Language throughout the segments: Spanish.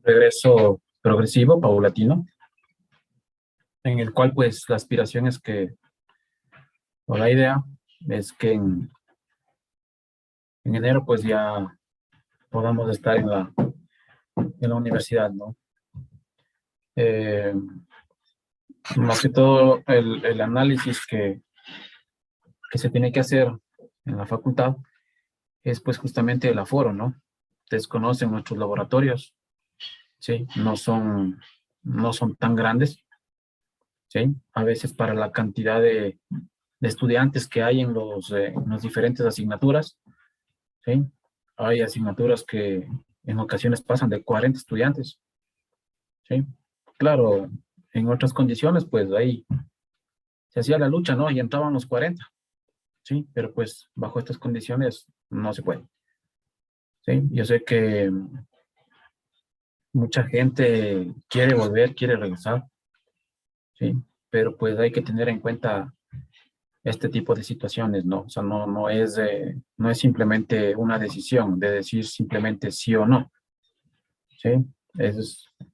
regreso progresivo, paulatino, en el cual pues la aspiración es que, o la idea es que en enero pues ya podamos estar en la universidad, ¿no? Más que todo el análisis que se tiene que hacer en la facultad es pues justamente el aforo, ¿no? Desconocen nuestros laboratorios, ¿sí? No son tan grandes, ¿sí? A veces para la cantidad de estudiantes que hay en las diferentes asignaturas, ¿sí? Hay asignaturas que en ocasiones pasan de 40 estudiantes, ¿sí? Claro, en otras condiciones, pues ahí se hacía la lucha, ¿no? Y entraban los 40, ¿sí? Pero pues bajo estas condiciones no se puede, ¿sí? Yo sé que mucha gente quiere volver, quiere regresar, ¿sí? Pero pues hay que tener en cuenta este tipo de situaciones, ¿no? O sea, no es simplemente una decisión de decir simplemente sí o no, ¿sí?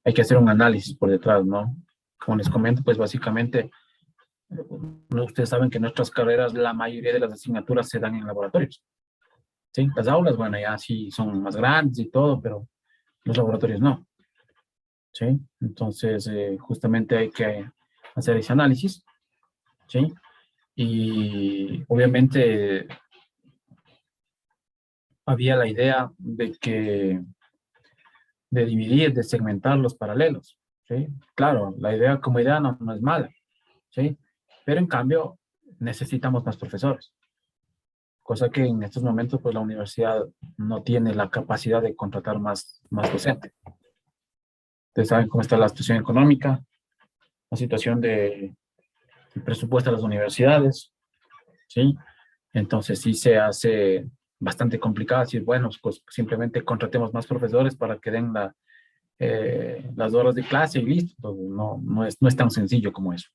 Hay que hacer un análisis por detrás, ¿no? Como les comento, pues básicamente, ustedes saben que en nuestras carreras la mayoría de las asignaturas se dan en laboratorios, ¿sí? Las aulas, bueno, ya sí son más grandes y todo, pero los laboratorios no, ¿sí? Entonces, justamente hay que hacer ese análisis, ¿sí? Y obviamente había la idea de dividir, de segmentar los paralelos, ¿sí? Claro, la idea como idea no es mala, ¿sí? Pero en cambio necesitamos más profesores, cosa que en estos momentos pues la universidad no tiene la capacidad de contratar más docentes. Ustedes saben cómo está la situación económica, la situación de presupuesto de las universidades, ¿sí? Entonces sí se hace bastante complicado decir, bueno, pues simplemente contratemos más profesores para que den las horas de clase y listo. Pues, no es tan sencillo como eso,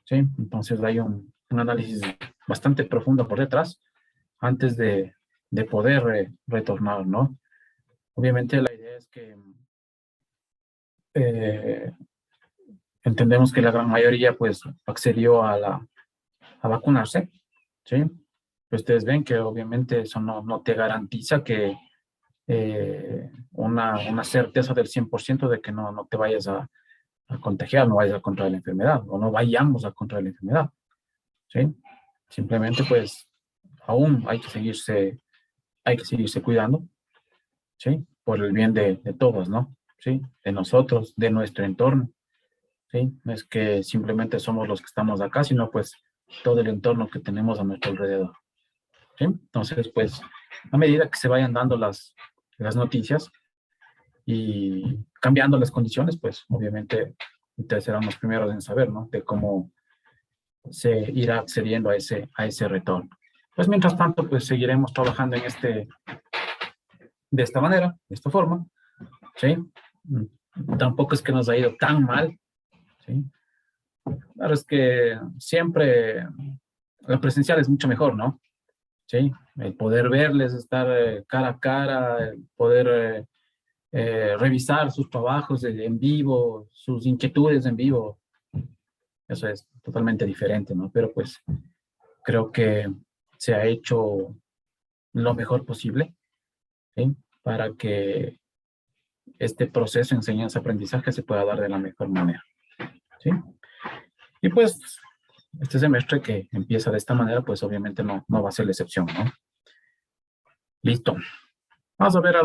¿sí? Entonces hay un análisis bastante profundo por detrás antes de poder retornar, ¿no? Obviamente la idea es que eh, entendemos que la gran mayoría pues accedió a vacunarse, ¿sí? Pues ustedes ven que obviamente eso no te garantiza que una certeza del 100% de que no te vayas a contagiar, no vayas a contraer la enfermedad o no vayamos a contraer la enfermedad, ¿sí? Simplemente pues aún hay que seguirse cuidando, ¿sí? Por el bien de todos, ¿no? ¿Sí? De nosotros, de nuestro entorno, ¿sí? No es que simplemente somos los que estamos acá, sino pues todo el entorno que tenemos a nuestro alrededor, ¿sí? Entonces, pues, a medida que se vayan dando las noticias y cambiando las condiciones, pues, obviamente, ustedes serán los primeros en saber, ¿no? De cómo se irá accediendo a ese retorno. Pues, mientras tanto, pues, seguiremos trabajando de esta manera, de esta forma, ¿sí? Tampoco es que nos ha ido tan mal, ¿sí? Claro, es que siempre la presencial es mucho mejor, ¿no? Sí, el poder verles, estar cara a cara, el poder revisar sus trabajos en vivo, sus inquietudes en vivo, eso es totalmente diferente, ¿no? Pero pues creo que se ha hecho lo mejor posible, ¿sí? Para que este proceso de enseñanza-aprendizaje se pueda dar de la mejor manera, ¿sí? Y pues este semestre que empieza de esta manera, pues obviamente no va a ser la excepción, ¿no? Listo. Vamos a ver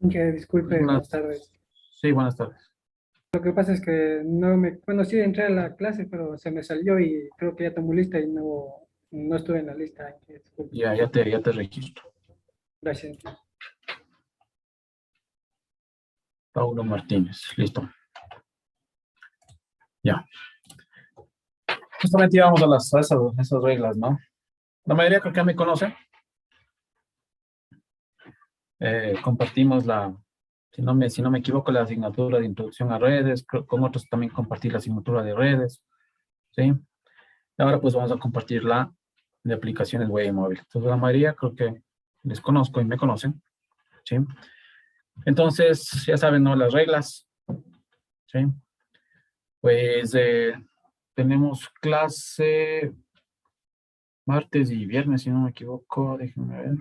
Que disculpe, buenas algunas, tardes. sí, buenas tardes. Lo que pasa es que bueno, sí entré a la clase, pero se me salió y creo que ya tomó lista y no estuve en la lista. Disculpe. Ya te registro. Gracias. Paulo Martínez, listo. Ya. Justamente íbamos a esas reglas, ¿no? La mayoría creo que ya me conoce. Compartimos si no me equivoco, la asignatura de introducción a redes. Con otros también compartir la asignatura de redes, ¿sí? Y ahora pues vamos a compartir la de aplicaciones web y móvil. Entonces la mayoría creo que les conozco y me conocen, ¿sí? Entonces, ya saben, ¿no? Las reglas, ¿sí? Pues tenemos clase martes y viernes, si no me equivoco. Déjenme ver.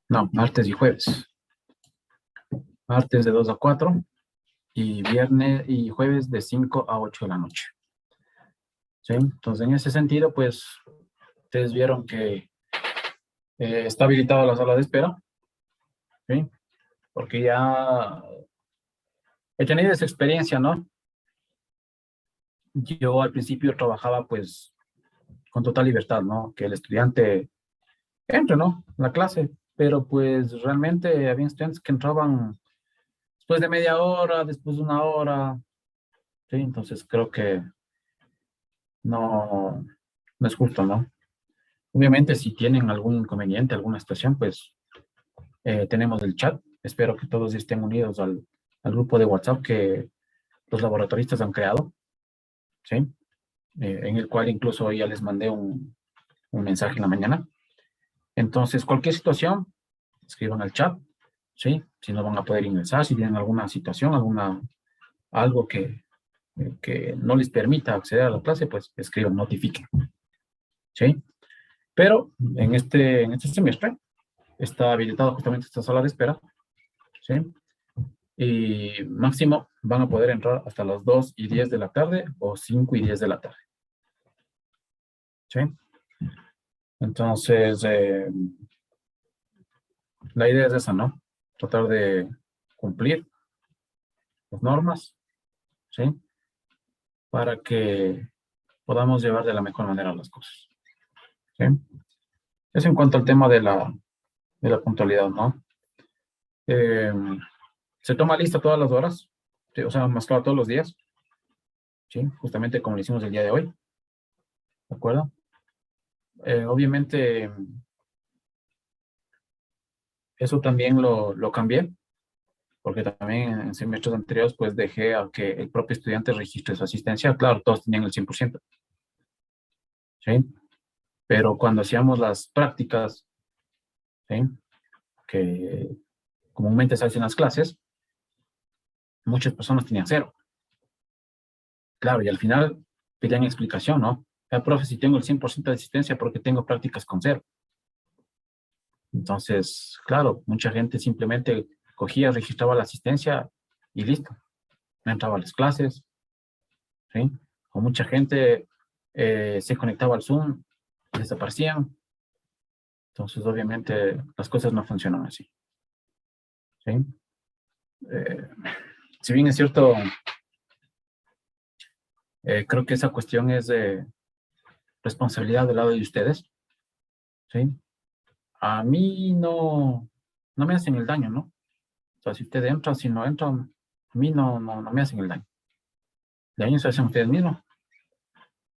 No, martes y jueves. Martes de 2 a 4 y viernes y jueves de 5 a 8 de la noche. ¿Sí? Entonces, en ese sentido, pues, ustedes vieron que está habilitada la sala de espera, ¿sí? Porque ya he tenido esa experiencia, ¿no? Yo al principio trabajaba, pues, con total libertad, ¿no? Que el estudiante entre, ¿no? A la clase, pero pues realmente había estudiantes que entraban después de media hora, después de una hora, ¿sí? Entonces creo que no, no es justo, ¿no? Obviamente si tienen algún inconveniente, alguna situación, pues tenemos el chat. Espero que todos estén unidos al grupo de WhatsApp que los laboratoristas han creado, ¿sí? En el cual incluso ya les mandé un mensaje en la mañana. Entonces, cualquier situación, escriban al chat, ¿sí? Si no van a poder ingresar, si tienen alguna situación, algo que no les permita acceder a la clase, pues escriban, notifiquen, ¿sí? Pero en este semestre está habilitado justamente esta sala de espera, ¿sí? Y máximo van a poder entrar hasta las 2:10 de la tarde o 5:10 de la tarde, ¿sí? Entonces, la idea es esa, ¿no? Tratar de cumplir las normas, ¿sí? Para que podamos llevar de la mejor manera las cosas, ¿sí? Eso en cuanto al tema de la puntualidad, ¿no? Eh, Se toma lista todas las horas, ¿sí? O sea, más claro, todos los días, ¿sí? Justamente como lo hicimos el día de hoy, ¿de acuerdo? Obviamente, eso también lo cambié, porque también en semestres anteriores, pues dejé a que el propio estudiante registre su asistencia. Claro, todos tenían el 100%, ¿sí? Pero cuando hacíamos las prácticas, ¿sí? Que comúnmente se hacen en las clases, muchas personas tenían cero. Claro, y al final pedían explicación, ¿no? Profe, si tengo el 100% de asistencia, porque tengo prácticas con cero. Entonces, claro, mucha gente simplemente cogía, registraba la asistencia y listo. No entraba a las clases, ¿sí? O mucha gente se conectaba al Zoom, desaparecían. Entonces, obviamente, las cosas no funcionan así, ¿sí? Eh, si bien es cierto, creo que esa cuestión es de responsabilidad del lado de ustedes, ¿sí? A mí no me hacen el daño, ¿no? O sea, si usted entra, si no entra, a mí no me hacen el daño. El daño se hacen ustedes mismos,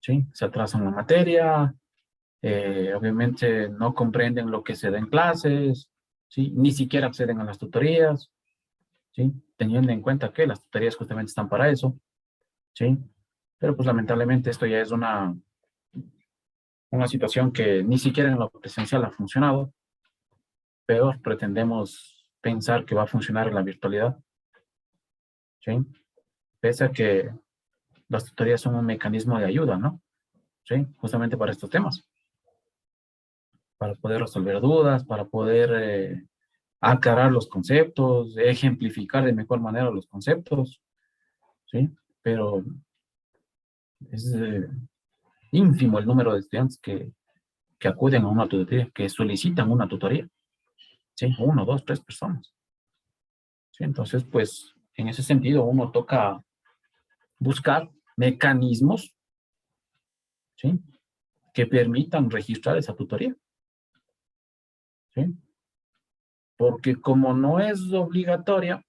¿sí? Se atrasan la materia, obviamente no comprenden lo que se da en clases, ¿sí? Ni siquiera acceden a las tutorías, ¿sí? Teniendo en cuenta que las tutorías justamente están para eso, ¿sí? Pero pues lamentablemente esto ya es una situación que ni siquiera en lo presencial ha funcionado. Peor, pretendemos pensar que va a funcionar en la virtualidad, ¿sí? Pese a que las tutorías son un mecanismo de ayuda, ¿no? Sí, justamente para estos temas, para poder resolver dudas, para poder aclarar los conceptos, ejemplificar de mejor manera los conceptos, ¿sí? Pero es ínfimo el número de estudiantes que acuden a una tutoría, que solicitan una tutoría, ¿sí? Uno, dos, tres personas, ¿sí? Entonces, pues, en ese sentido, uno toca buscar mecanismos, ¿sí? Que permitan registrar esa tutoría, ¿sí? Porque como no es obligatoria,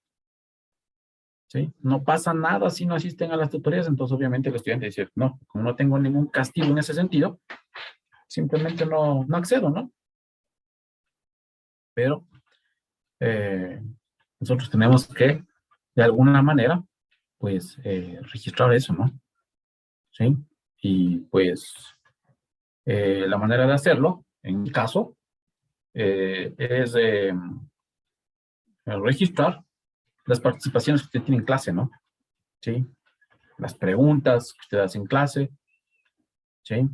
¿sí? No pasa nada si no asisten a las tutorías, entonces obviamente el estudiante dice, no, como no tengo ningún castigo en ese sentido, simplemente no accedo, ¿no? Pero eh, nosotros tenemos que, de alguna manera, pues, registrar eso, ¿no? ¿Sí? Y pues la manera de hacerlo, en mi caso, es registrar las participaciones que usted tiene en clase, ¿no? ¿Sí? Las preguntas que usted hace en clase, ¿sí?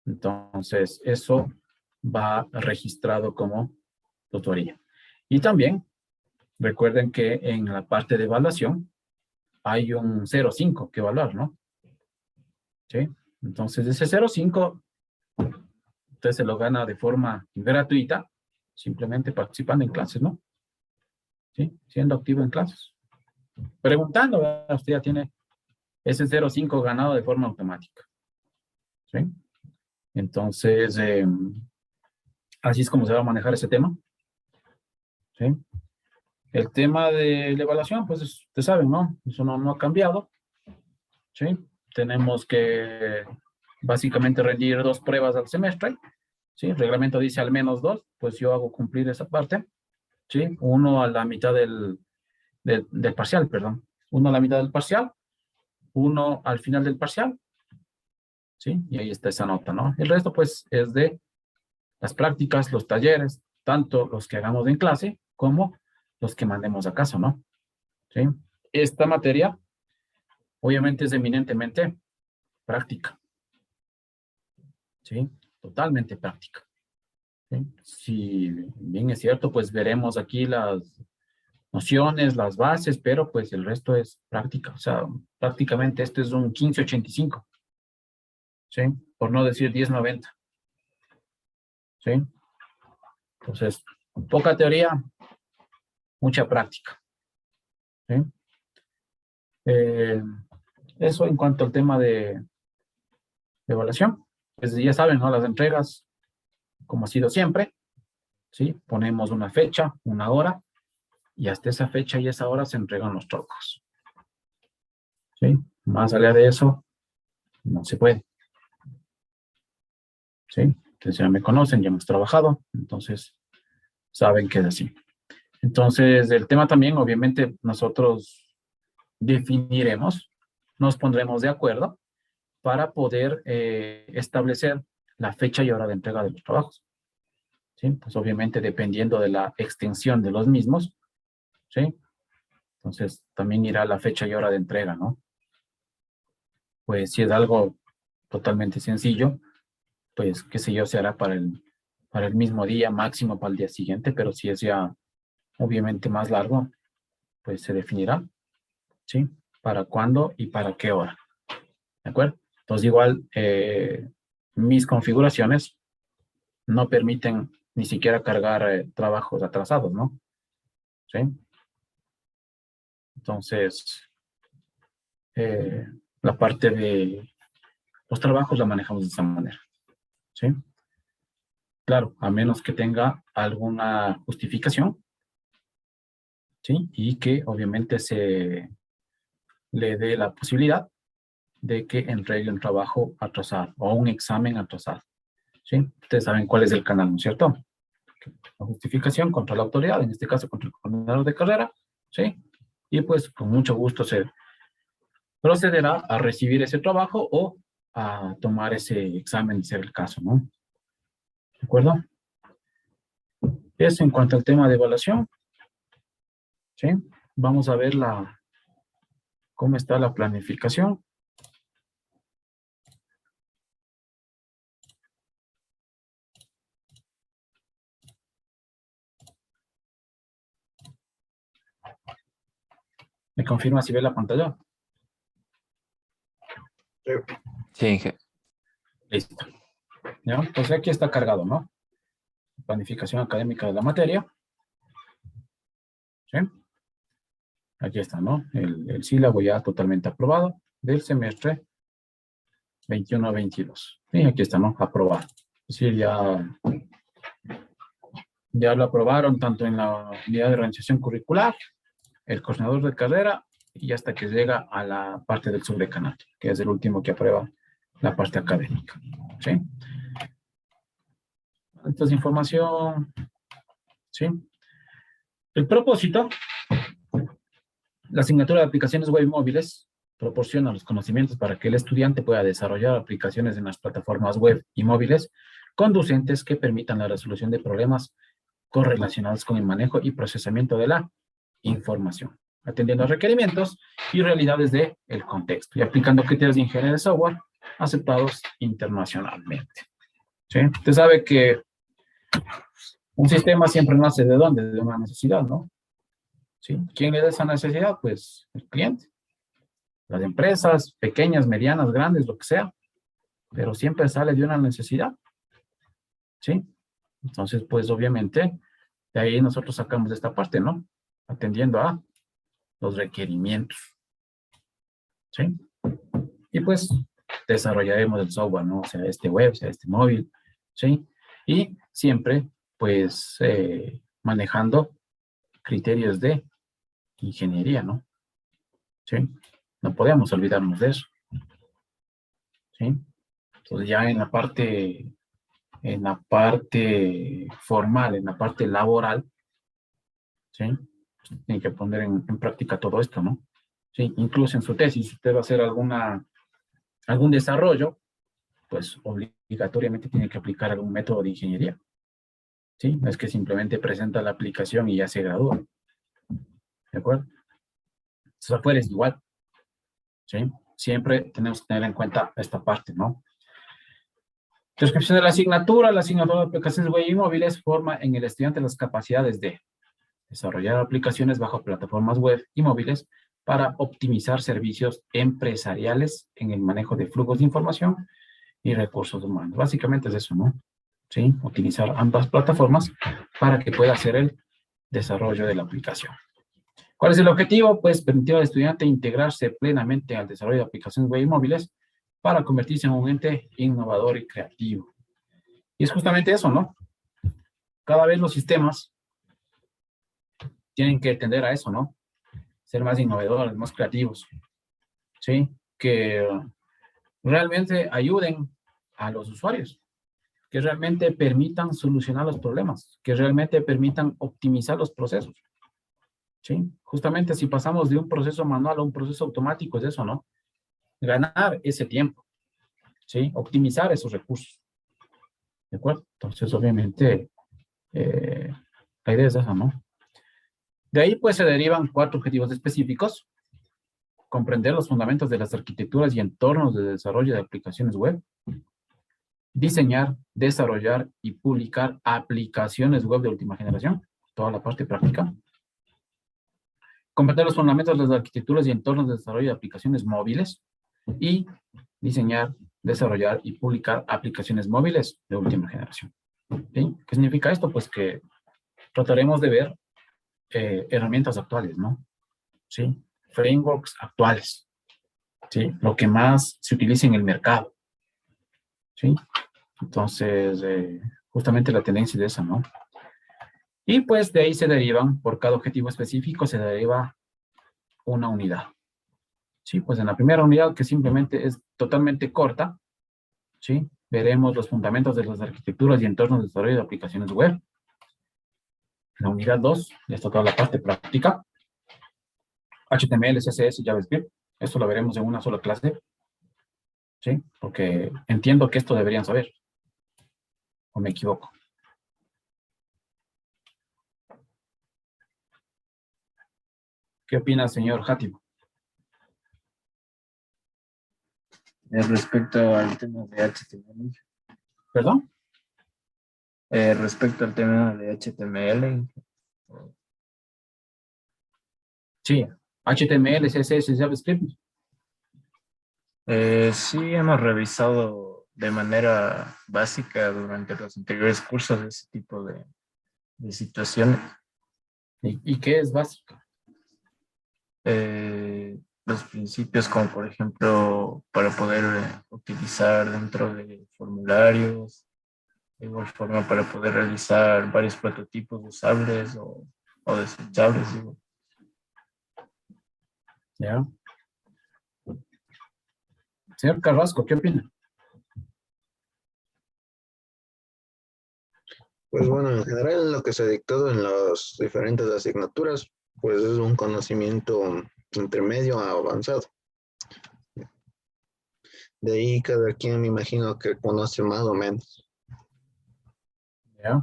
Entonces, eso va registrado como tutoría. Y también, recuerden que en la parte de evaluación hay un 0,5 que evaluar, ¿no? ¿Sí? Entonces, ese 0,5 usted se lo gana de forma gratuita, simplemente participando en clases, ¿no? ¿Sí? Siendo activo en clases. Preguntando, ¿verdad? Usted ya tiene ese 0,5 ganado de forma automática. ¿Sí? Entonces, así es como se va a manejar ese tema. ¿Sí? El tema de la evaluación, pues usted sabe, ¿no? Eso no ha cambiado. ¿Sí? Tenemos que básicamente rendir 2 pruebas al semestre. ¿Sí? El reglamento dice al menos 2, pues yo hago cumplir esa parte. ¿Sí? Uno a la mitad del parcial, perdón. Uno a la mitad del parcial, uno al final del parcial. ¿Sí? Y ahí está esa nota, ¿no? El resto, pues, es de las prácticas, los talleres, tanto los que hagamos en clase como los que mandemos a casa, ¿no? ¿Sí? Esta materia, obviamente, es eminentemente práctica. ¿Sí? Totalmente práctica. ¿Sí? Si bien es cierto, pues veremos aquí las nociones, las bases, pero pues el resto es práctica. O sea, prácticamente esto es un 1585. ¿Sí? Por no decir 1090. ¿Sí? Entonces, poca teoría, mucha práctica. ¿Sí? Eso en cuanto al tema de evaluación. Pues ya saben, ¿no? Las entregas, como ha sido siempre, ¿sí? Ponemos una fecha, una hora, y hasta esa fecha y esa hora se entregan los trabajos. ¿Sí? Más allá de eso, no se puede. ¿Sí? Ustedes ya me conocen, ya hemos trabajado, entonces saben que es así. Entonces, el tema también, obviamente, nosotros definiremos, nos pondremos de acuerdo para poder establecer la fecha y hora de entrega de los trabajos. ¿Sí? Pues obviamente dependiendo de la extensión de los mismos, ¿sí? Entonces también irá la fecha y hora de entrega, ¿no? Pues si es algo totalmente sencillo, pues qué sé yo, se hará para el mismo día, máximo para el día siguiente, pero si es ya obviamente más largo, pues se definirá, ¿sí? Para cuándo y para qué hora, ¿de acuerdo? Entonces igual mis configuraciones no permiten ni siquiera cargar trabajos atrasados, ¿no? ¿Sí? Entonces, la parte de los trabajos la manejamos de esa manera, ¿sí? Claro, a menos que tenga alguna justificación, ¿sí? Y que obviamente se le dé la posibilidad de que entregue un trabajo atrasado o un examen atrasado, ¿sí? Ustedes saben cuál es el canal, ¿no es cierto? La justificación contra la autoridad, en este caso contra el coordinador de carrera, ¿sí? Y pues con mucho gusto se procederá a recibir ese trabajo o a tomar ese examen, de ser el caso, ¿no? ¿De acuerdo? Eso en cuanto al tema de evaluación, ¿sí? Vamos a ver cómo está la planificación. ¿Me confirma si ve la pantalla? Sí, Inge. Listo. ¿Ya? Pues aquí está cargado, ¿no? Planificación académica de la materia. ¿Sí? Aquí está, ¿no? El sílabo ya totalmente aprobado del semestre 21-22. Y aquí está, ¿no? Aprobado. Es decir, ya lo aprobaron tanto en la unidad de organización curricular, el coordinador de carrera y hasta que llega a la parte del subdecanato, que es el último que aprueba la parte académica. ¿Sí? Esta es información. ¿Sí? El propósito, la asignatura de aplicaciones web y móviles, proporciona los conocimientos para que el estudiante pueda desarrollar aplicaciones en las plataformas web y móviles conducentes que permitan la resolución de problemas correlacionados con el manejo y procesamiento de la información, atendiendo a requerimientos y realidades del contexto y aplicando criterios de ingeniería de software aceptados internacionalmente. ¿Sí? Usted sabe que un sistema siempre nace ¿de dónde? De una necesidad, ¿no? ¿Sí? ¿Quién le da esa necesidad? Pues el cliente. Las empresas, pequeñas, medianas, grandes, lo que sea, pero siempre sale de una necesidad. ¿Sí? Entonces, pues obviamente, de ahí nosotros sacamos esta parte, ¿no? Atendiendo a los requerimientos. ¿Sí? Y pues desarrollaremos el software, ¿no? Sea este web, sea este móvil, ¿sí? Y siempre, pues, manejando criterios de ingeniería, ¿no? ¿Sí? No podemos olvidarnos de eso. ¿Sí? Entonces ya en la parte formal, en la parte laboral, ¿sí? Pues, tiene que poner en práctica todo esto, ¿no? Sí, incluso en su tesis, si usted va a hacer algún desarrollo, pues obligatoriamente tiene que aplicar algún método de ingeniería. ¿Sí? No es que simplemente presenta la aplicación y ya se gradúa. ¿De acuerdo? Entonces afuera es igual. ¿Sí? Siempre tenemos que tener en cuenta esta parte, ¿no? Descripción de la asignatura de aplicaciones web y móviles forma en el estudiante las capacidades de desarrollar aplicaciones bajo plataformas web y móviles para optimizar servicios empresariales en el manejo de flujos de información y recursos humanos. Básicamente es eso, ¿no? ¿Sí? Utilizar ambas plataformas para que pueda hacer el desarrollo de la aplicación. ¿Cuál es el objetivo? Pues permitir al estudiante integrarse plenamente al desarrollo de aplicaciones web y móviles para convertirse en un ente innovador y creativo. Y es justamente eso, ¿no? Cada vez los sistemas tienen que tender a eso, ¿no? Ser más innovadores, más creativos, ¿sí? Que realmente ayuden a los usuarios, que realmente permitan solucionar los problemas, que realmente permitan optimizar los procesos, ¿sí? Justamente si pasamos de un proceso manual a un proceso automático es eso, ¿no? Ganar ese tiempo, ¿sí? Optimizar esos recursos, ¿de acuerdo? Entonces, obviamente, la idea es esa, ¿no? De ahí, pues, se derivan 4 objetivos específicos. Comprender los fundamentos de las arquitecturas y entornos de desarrollo de aplicaciones web. Diseñar, desarrollar y publicar aplicaciones web de última generación. Toda la parte práctica. Comprender los fundamentos de las arquitecturas y entornos de desarrollo de aplicaciones móviles. Y diseñar, desarrollar y publicar aplicaciones móviles de última generación. ¿Sí? ¿Qué significa esto? Pues que trataremos de ver herramientas actuales, ¿no? ¿Sí? Frameworks actuales, ¿sí? Lo que más se utiliza en el mercado, ¿sí? Entonces, justamente la tendencia es esa, ¿no? Y pues de ahí se derivan, por cada objetivo específico, se deriva una unidad. Sí, pues en la primera unidad, que simplemente es totalmente corta, ¿sí? Veremos los fundamentos de las arquitecturas y entornos de desarrollo de aplicaciones web. La unidad 2, ya está toda la parte práctica. HTML, CSS y JavaScript. Esto lo veremos en una sola clase. ¿Sí? Porque entiendo que esto deberían saber. ¿O me equivoco? ¿Qué opina, señor Hátimo? Respecto al tema de HTML. ¿Perdón? Respecto al tema de HTML. Sí. HTML, CSS y JavaScript. Sí, hemos revisado de manera básica durante los anteriores cursos ese tipo de situaciones. ¿Y qué es básico? Los principios como por ejemplo para poder utilizar dentro de formularios, de igual forma para poder realizar varios prototipos usables o desechables. Digo. Ya. Señor Carrasco, ¿qué opina? Pues bueno, en general lo que se ha dictado en las diferentes asignaturas, pues es un conocimiento intermedio a avanzado. De ahí cada quien me imagino que conoce más o menos. ¿Ya?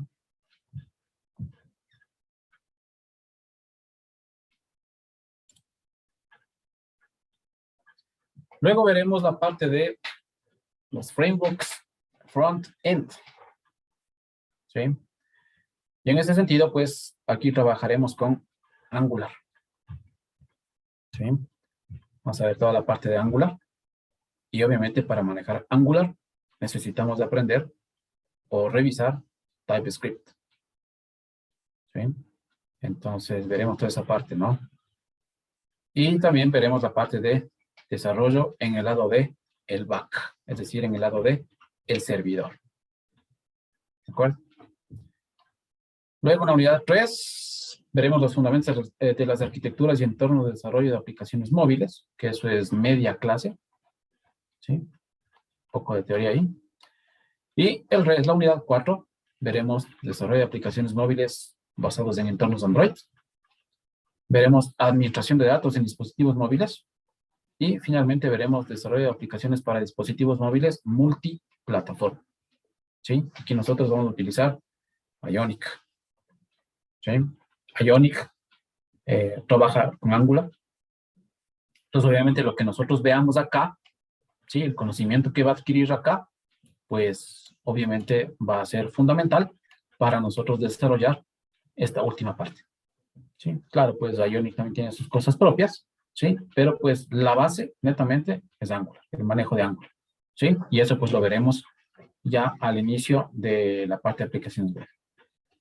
Luego veremos la parte de los frameworks front-end. ¿Sí? Y en ese sentido, pues, aquí trabajaremos con Angular. ¿Sí? Vamos a ver toda la parte de Angular. Y obviamente para manejar Angular necesitamos de aprender o revisar TypeScript. ¿Sí? Entonces veremos toda esa parte, ¿no? Y también veremos la parte de desarrollo en el lado de el back, es decir, en el lado de el servidor. ¿De acuerdo? Luego en la unidad 3 veremos los fundamentos de las arquitecturas y entornos de desarrollo de aplicaciones móviles, que eso es media clase. ¿Sí? Un poco de teoría ahí. Y la unidad 4 veremos desarrollo de aplicaciones móviles basados en entornos Android. Veremos administración de datos en dispositivos móviles. Y finalmente veremos desarrollo de aplicaciones para dispositivos móviles multiplataforma. ¿Sí? Aquí nosotros vamos a utilizar Ionic. ¿Sí? Ionic trabaja con Angular. Entonces, obviamente, lo que nosotros veamos acá, ¿sí? El conocimiento que va a adquirir acá, pues, obviamente, va a ser fundamental para nosotros desarrollar esta última parte. ¿Sí? Claro, pues Ionic también tiene sus cosas propias, ¿sí? Pero pues la base, netamente, es Angular, el manejo de Angular, ¿sí? Y eso pues lo veremos ya al inicio de la parte de aplicaciones web,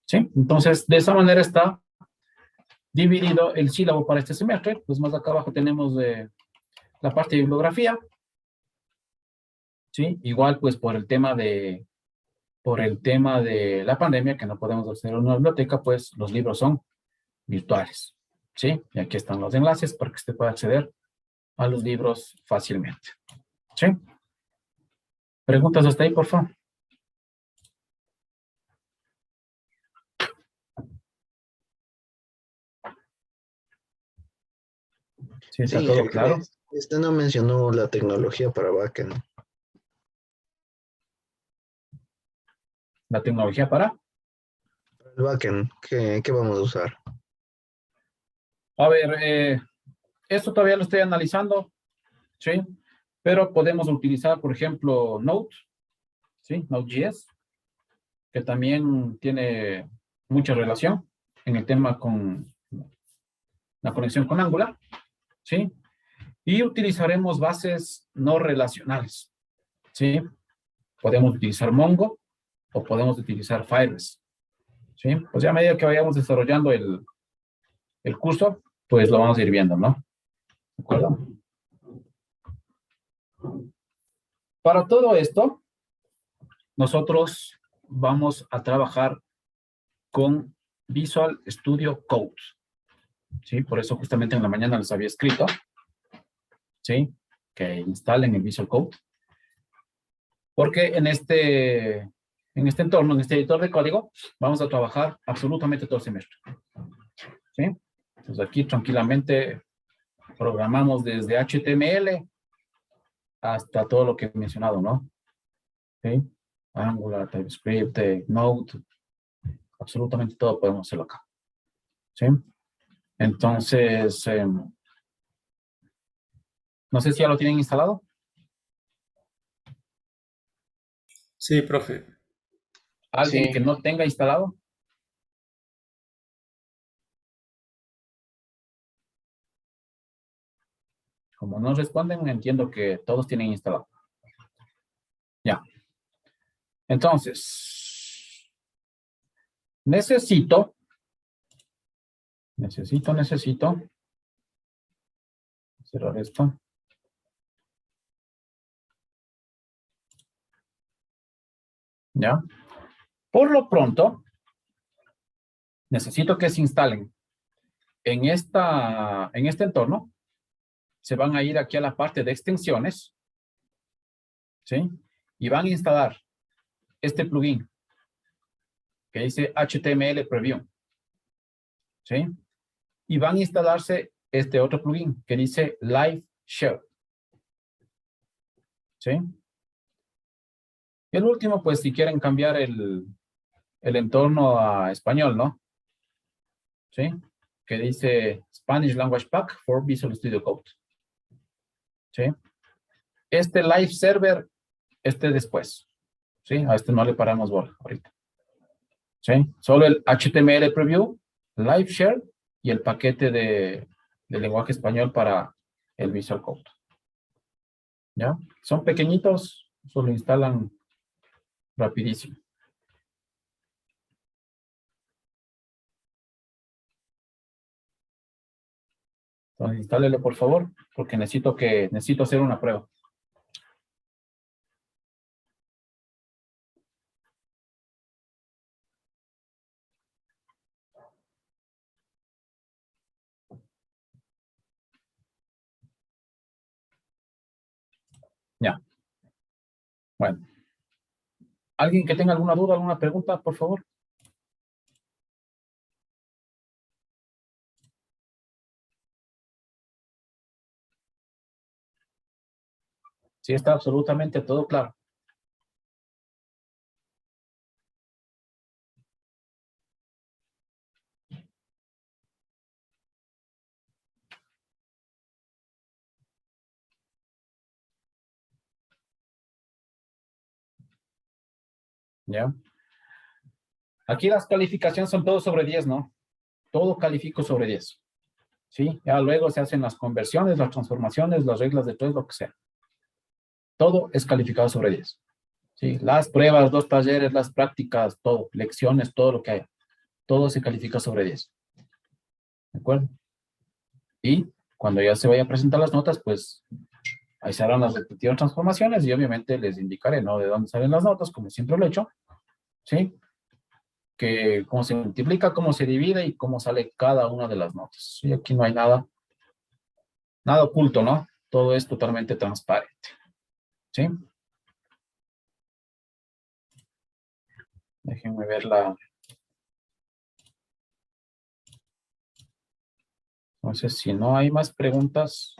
¿sí? Entonces, de esa manera está dividido el sílabo para este semestre. Pues más acá abajo tenemos la parte de bibliografía, ¿sí? Igual pues por el tema de la pandemia, que no podemos hacer una biblioteca, pues los libros son virtuales, ¿sí? Y aquí están los enlaces para que usted pueda acceder a los libros fácilmente, ¿sí? ¿Preguntas hasta ahí, por favor? ¿Sí está Sí, todo jefe, claro? usted no mencionó la tecnología para backend. ¿La tecnología para? El backend, ¿qué vamos a usar? A ver, esto todavía lo estoy analizando, ¿sí? Pero podemos utilizar, por ejemplo, Node, ¿sí? Node.js, que también tiene mucha relación en el tema con la conexión con Angular, ¿sí? Y utilizaremos bases no relacionales, ¿sí? Podemos utilizar Mongo o podemos utilizar Firebase, ¿sí? Pues ya a medida que vayamos desarrollando el curso, pues lo vamos a ir viendo, ¿no? ¿De acuerdo? Para todo esto, nosotros vamos a trabajar con Visual Studio Code, ¿sí? Por eso justamente en la mañana les había escrito, ¿sí? Que instalen el Visual Code. Porque en este entorno, en este editor de código, vamos a trabajar absolutamente todo el semestre, ¿sí? Entonces aquí tranquilamente programamos desde HTML hasta todo lo que he mencionado, ¿no? ¿Sí? Angular, TypeScript, Node, absolutamente todo podemos hacerlo acá, ¿sí? Entonces, no sé si ya lo tienen instalado. Sí, profe. ¿Alguien Sí. que no tenga instalado? Como no responden, entiendo que todos tienen instalado. Ya. Entonces, necesito cerrar esto. ¿Ya? Por lo pronto, necesito que se instalen en este entorno. Se van a ir aquí a la parte de extensiones, ¿sí? Y van a instalar este plugin que dice HTML Preview, ¿sí? Y van a instalarse este otro plugin que dice Live Share. ¿Sí? Y el último, pues si quieren cambiar el entorno a español, ¿no? ¿Sí? Que dice Spanish Language Pack for Visual Studio Code. ¿Sí? Este live server, después. ¿Sí? A este no le paramos bola ahorita. ¿Sí? Solo el HTML preview, live share y el paquete de lenguaje español para el Visual Code. ¿Ya? Son pequeñitos, solo instalan rapidísimo. Entonces, instálele por favor, porque necesito hacer una prueba. Ya. Bueno. ¿Alguien que tenga alguna duda, alguna pregunta, por favor? Sí, está absolutamente todo claro. ¿Ya? Aquí las calificaciones son todo sobre 10, ¿no? Todo califico sobre 10. ¿Sí? Ya luego se hacen las conversiones, las transformaciones, las reglas de todo, lo que sea. Todo es calificado sobre 10. ¿Sí? Las pruebas, los talleres, las prácticas, todo, lecciones, todo lo que haya. Todo se califica sobre 10. ¿De acuerdo? Y cuando ya se vaya a presentar las notas, pues ahí se harán las respectivas transformaciones y obviamente les indicaré, ¿no? De dónde salen las notas, como siempre lo he hecho. ¿Sí? Que cómo se multiplica, cómo se divide y cómo sale cada una de las notas. Y aquí no hay nada oculto, ¿no? Todo es totalmente transparente. ¿Sí? Déjenme ver la... Entonces, si no hay más preguntas,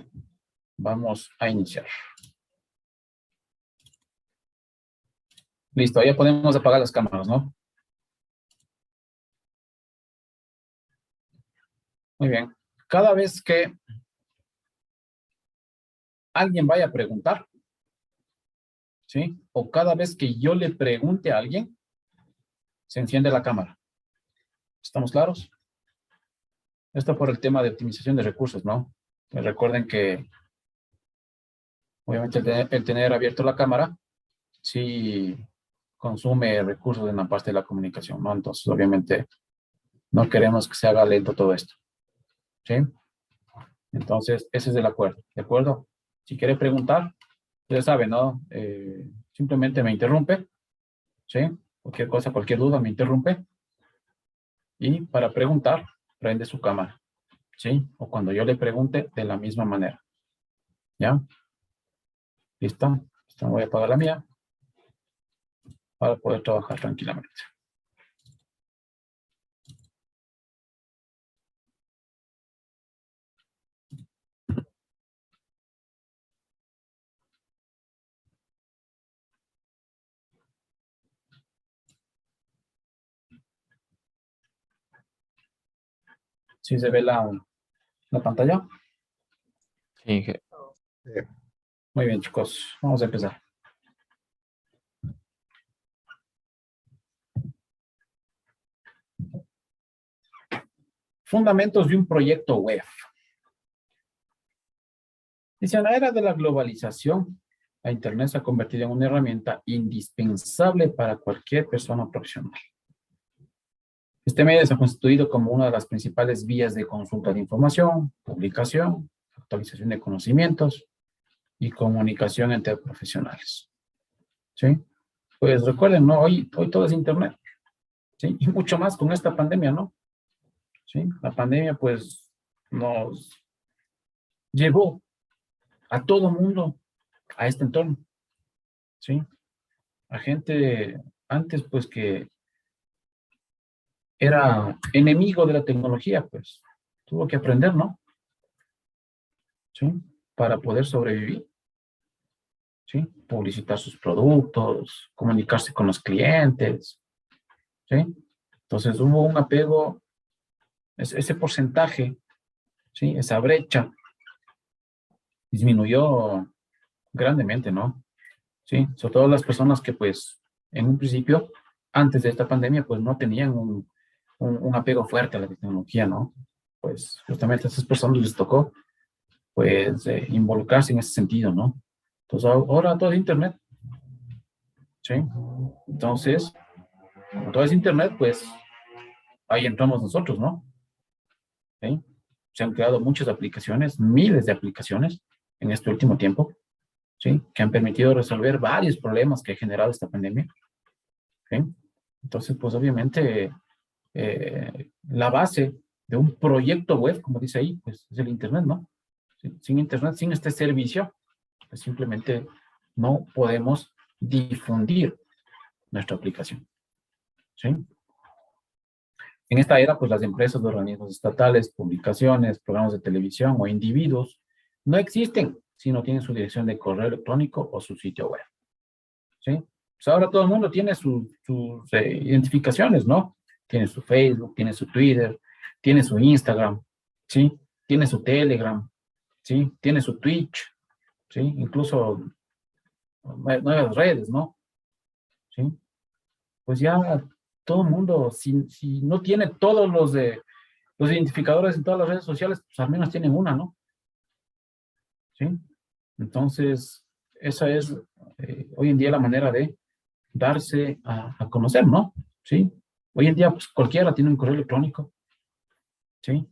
vamos a iniciar. Listo, ya podemos apagar las cámaras, ¿no? Muy bien. Cada vez que alguien vaya a preguntar, ¿sí? O cada vez que yo le pregunte a alguien, se enciende la cámara. ¿Estamos claros? Esto por el tema de optimización de recursos, ¿no? Recuerden que, obviamente, el tener abierto la cámara, sí consume recursos en la parte de la comunicación, ¿no? Entonces, obviamente, no queremos que se haga lento todo esto. ¿Sí? Entonces, ese es el acuerdo. ¿De acuerdo? Si quiere preguntar, ya sabe, ¿no? Simplemente me interrumpe. ¿Sí? Cualquier cosa, cualquier duda, me interrumpe. Y para preguntar, prende su cámara. ¿Sí? O cuando yo le pregunte, de la misma manera. ¿Ya? ¿Listo? Voy a apagar la mía para poder trabajar tranquilamente. ¿Sí se ve la pantalla? Sí, Muy bien, chicos. Vamos a empezar. Fundamentos de un proyecto web. Dice, en la era de la globalización, la Internet se ha convertido en una herramienta indispensable para cualquier persona profesional. Este medio se ha constituido como una de las principales vías de consulta de información, publicación, actualización de conocimientos y comunicación entre profesionales. ¿Sí? Pues recuerden, ¿no? Hoy todo es Internet. ¿Sí? Y mucho más con esta pandemia, ¿no? ¿Sí? La pandemia, pues, nos llevó a todo mundo a este entorno. ¿Sí? A gente antes, pues, que era enemigo de la tecnología, pues, tuvo que aprender, ¿no? ¿Sí? Para poder sobrevivir. ¿sí? Publicitar sus productos, comunicarse con los clientes, ¿sí? Entonces hubo un apego, ese porcentaje, ¿sí? Esa brecha disminuyó grandemente, ¿no? Sí, sobre todo las personas que pues en un principio, antes de esta pandemia, pues no tenían un apego fuerte a la tecnología, ¿no? Pues justamente a esas personas les tocó pues involucrarse en ese sentido, ¿no? Entonces ahora todo es internet, ¿sí? Entonces, como todo es internet, pues ahí entramos nosotros, ¿no? ¿Sí? Se han creado muchas aplicaciones, miles de aplicaciones en este último tiempo, ¿sí? Que han permitido resolver varios problemas que ha generado esta pandemia, ¿sí? Entonces, pues obviamente la base de un proyecto web, como dice ahí, pues es el internet, ¿no? Sin internet, sin este servicio, pues simplemente no podemos difundir nuestra aplicación, ¿sí? En esta era, pues las empresas, los organismos estatales, publicaciones, programas de televisión o individuos no existen si no tienen su dirección de correo electrónico o su sitio web, ¿sí? Pues ahora todo el mundo tiene sus identificaciones, ¿no? Tiene su Facebook, tiene su Twitter, tiene su Instagram, ¿sí? Tiene su Telegram, ¿sí? Tiene su Twitch, ¿sí? Incluso nuevas redes, ¿no? ¿Sí? Pues ya todo el mundo, si no tiene todos los identificadores en todas las redes sociales, pues al menos tienen una, ¿no? ¿Sí? Entonces, esa es hoy en día la manera de darse a conocer, ¿no? ¿Sí? Hoy en día, pues cualquiera tiene un correo electrónico, ¿sí?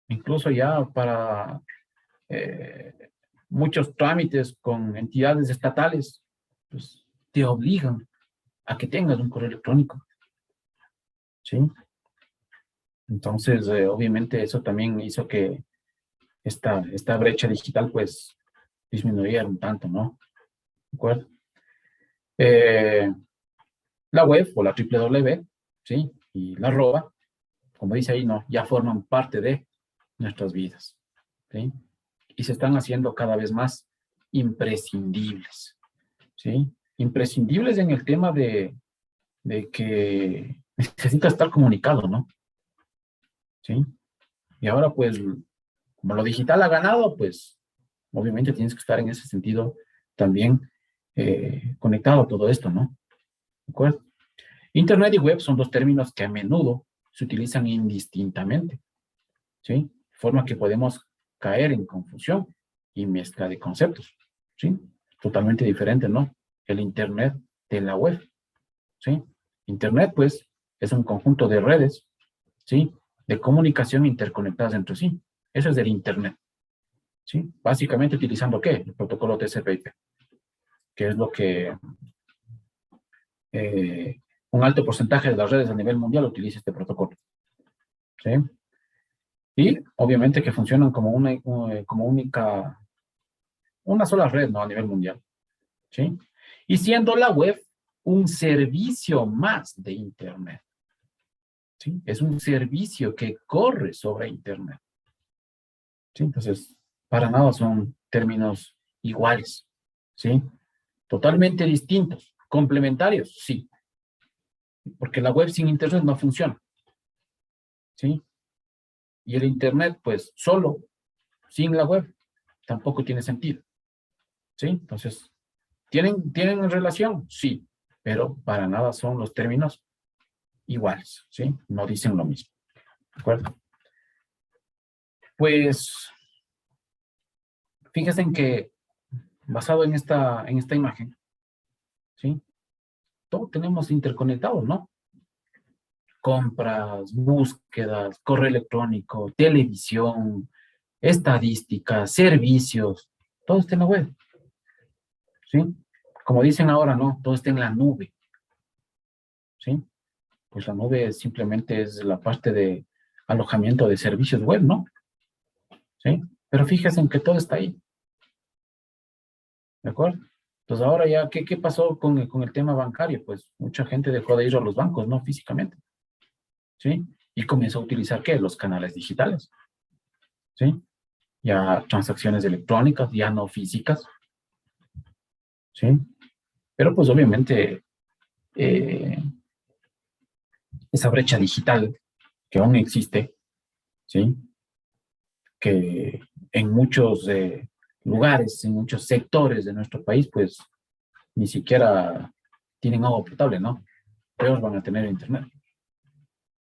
Incluso ya para muchos trámites con entidades estatales, pues te obligan a que tengas un correo electrónico, ¿sí? Entonces, obviamente eso también hizo que esta brecha digital, pues, disminuyera un tanto, ¿no? ¿De acuerdo? La web o la www, ¿sí? Y la arroba, como dice ahí, ¿no? Ya forman parte de nuestras vidas, ¿sí? Y se están haciendo cada vez más imprescindibles, ¿sí? Imprescindibles en el tema de que necesita estar comunicado, ¿no? ¿Sí? Y ahora, pues, como lo digital ha ganado, pues, obviamente tienes que estar en ese sentido también conectado a todo esto, ¿no? ¿De acuerdo? Internet y web son dos términos que a menudo se utilizan indistintamente, ¿sí? De forma que podemos caer en confusión y mezcla de conceptos, ¿sí? Totalmente diferente, ¿no? El Internet de la web, ¿sí? Internet, pues, es un conjunto de redes, ¿sí? De comunicación interconectadas entre sí. Eso es el Internet, ¿sí? Básicamente utilizando, ¿qué? El protocolo TCP/IP, que es lo que un alto porcentaje de las redes a nivel mundial utiliza este protocolo, ¿sí? Y obviamente que funcionan como una sola red, ¿no? A nivel mundial, ¿sí? Y siendo la web un servicio más de Internet, ¿sí? Es un servicio que corre sobre Internet, ¿sí? Entonces, para nada son términos iguales, ¿sí? Totalmente distintos, complementarios, sí, porque la web sin Internet no funciona, ¿sí? Y el Internet, pues, solo, sin la web, tampoco tiene sentido, ¿sí? Entonces, ¿tienen relación? Sí, pero para nada son los términos iguales, ¿sí? No dicen lo mismo, ¿de acuerdo? Pues, fíjense en que, basado en esta imagen, ¿sí? Todo tenemos interconectado, ¿no? Compras, búsquedas, correo electrónico, televisión, estadísticas, servicios, todo está en la web, ¿sí? Como dicen ahora, ¿no? Todo está en la nube, ¿sí? Pues la nube simplemente es la parte de alojamiento de servicios web, ¿no? ¿Sí? Pero fíjense en que todo está ahí, ¿de acuerdo? Entonces ahora ya, ¿qué pasó con el tema bancario? Pues mucha gente dejó de ir a los bancos, ¿no? Físicamente, ¿sí? Y comenzó a utilizar, ¿qué? Los canales digitales, ¿sí? Ya transacciones electrónicas, ya no físicas, ¿sí? Pero pues obviamente esa brecha digital que aún existe, ¿sí? Que en muchos lugares, en muchos sectores de nuestro país, pues ni siquiera tienen agua potable, ¿no? Ellos van a tener internet,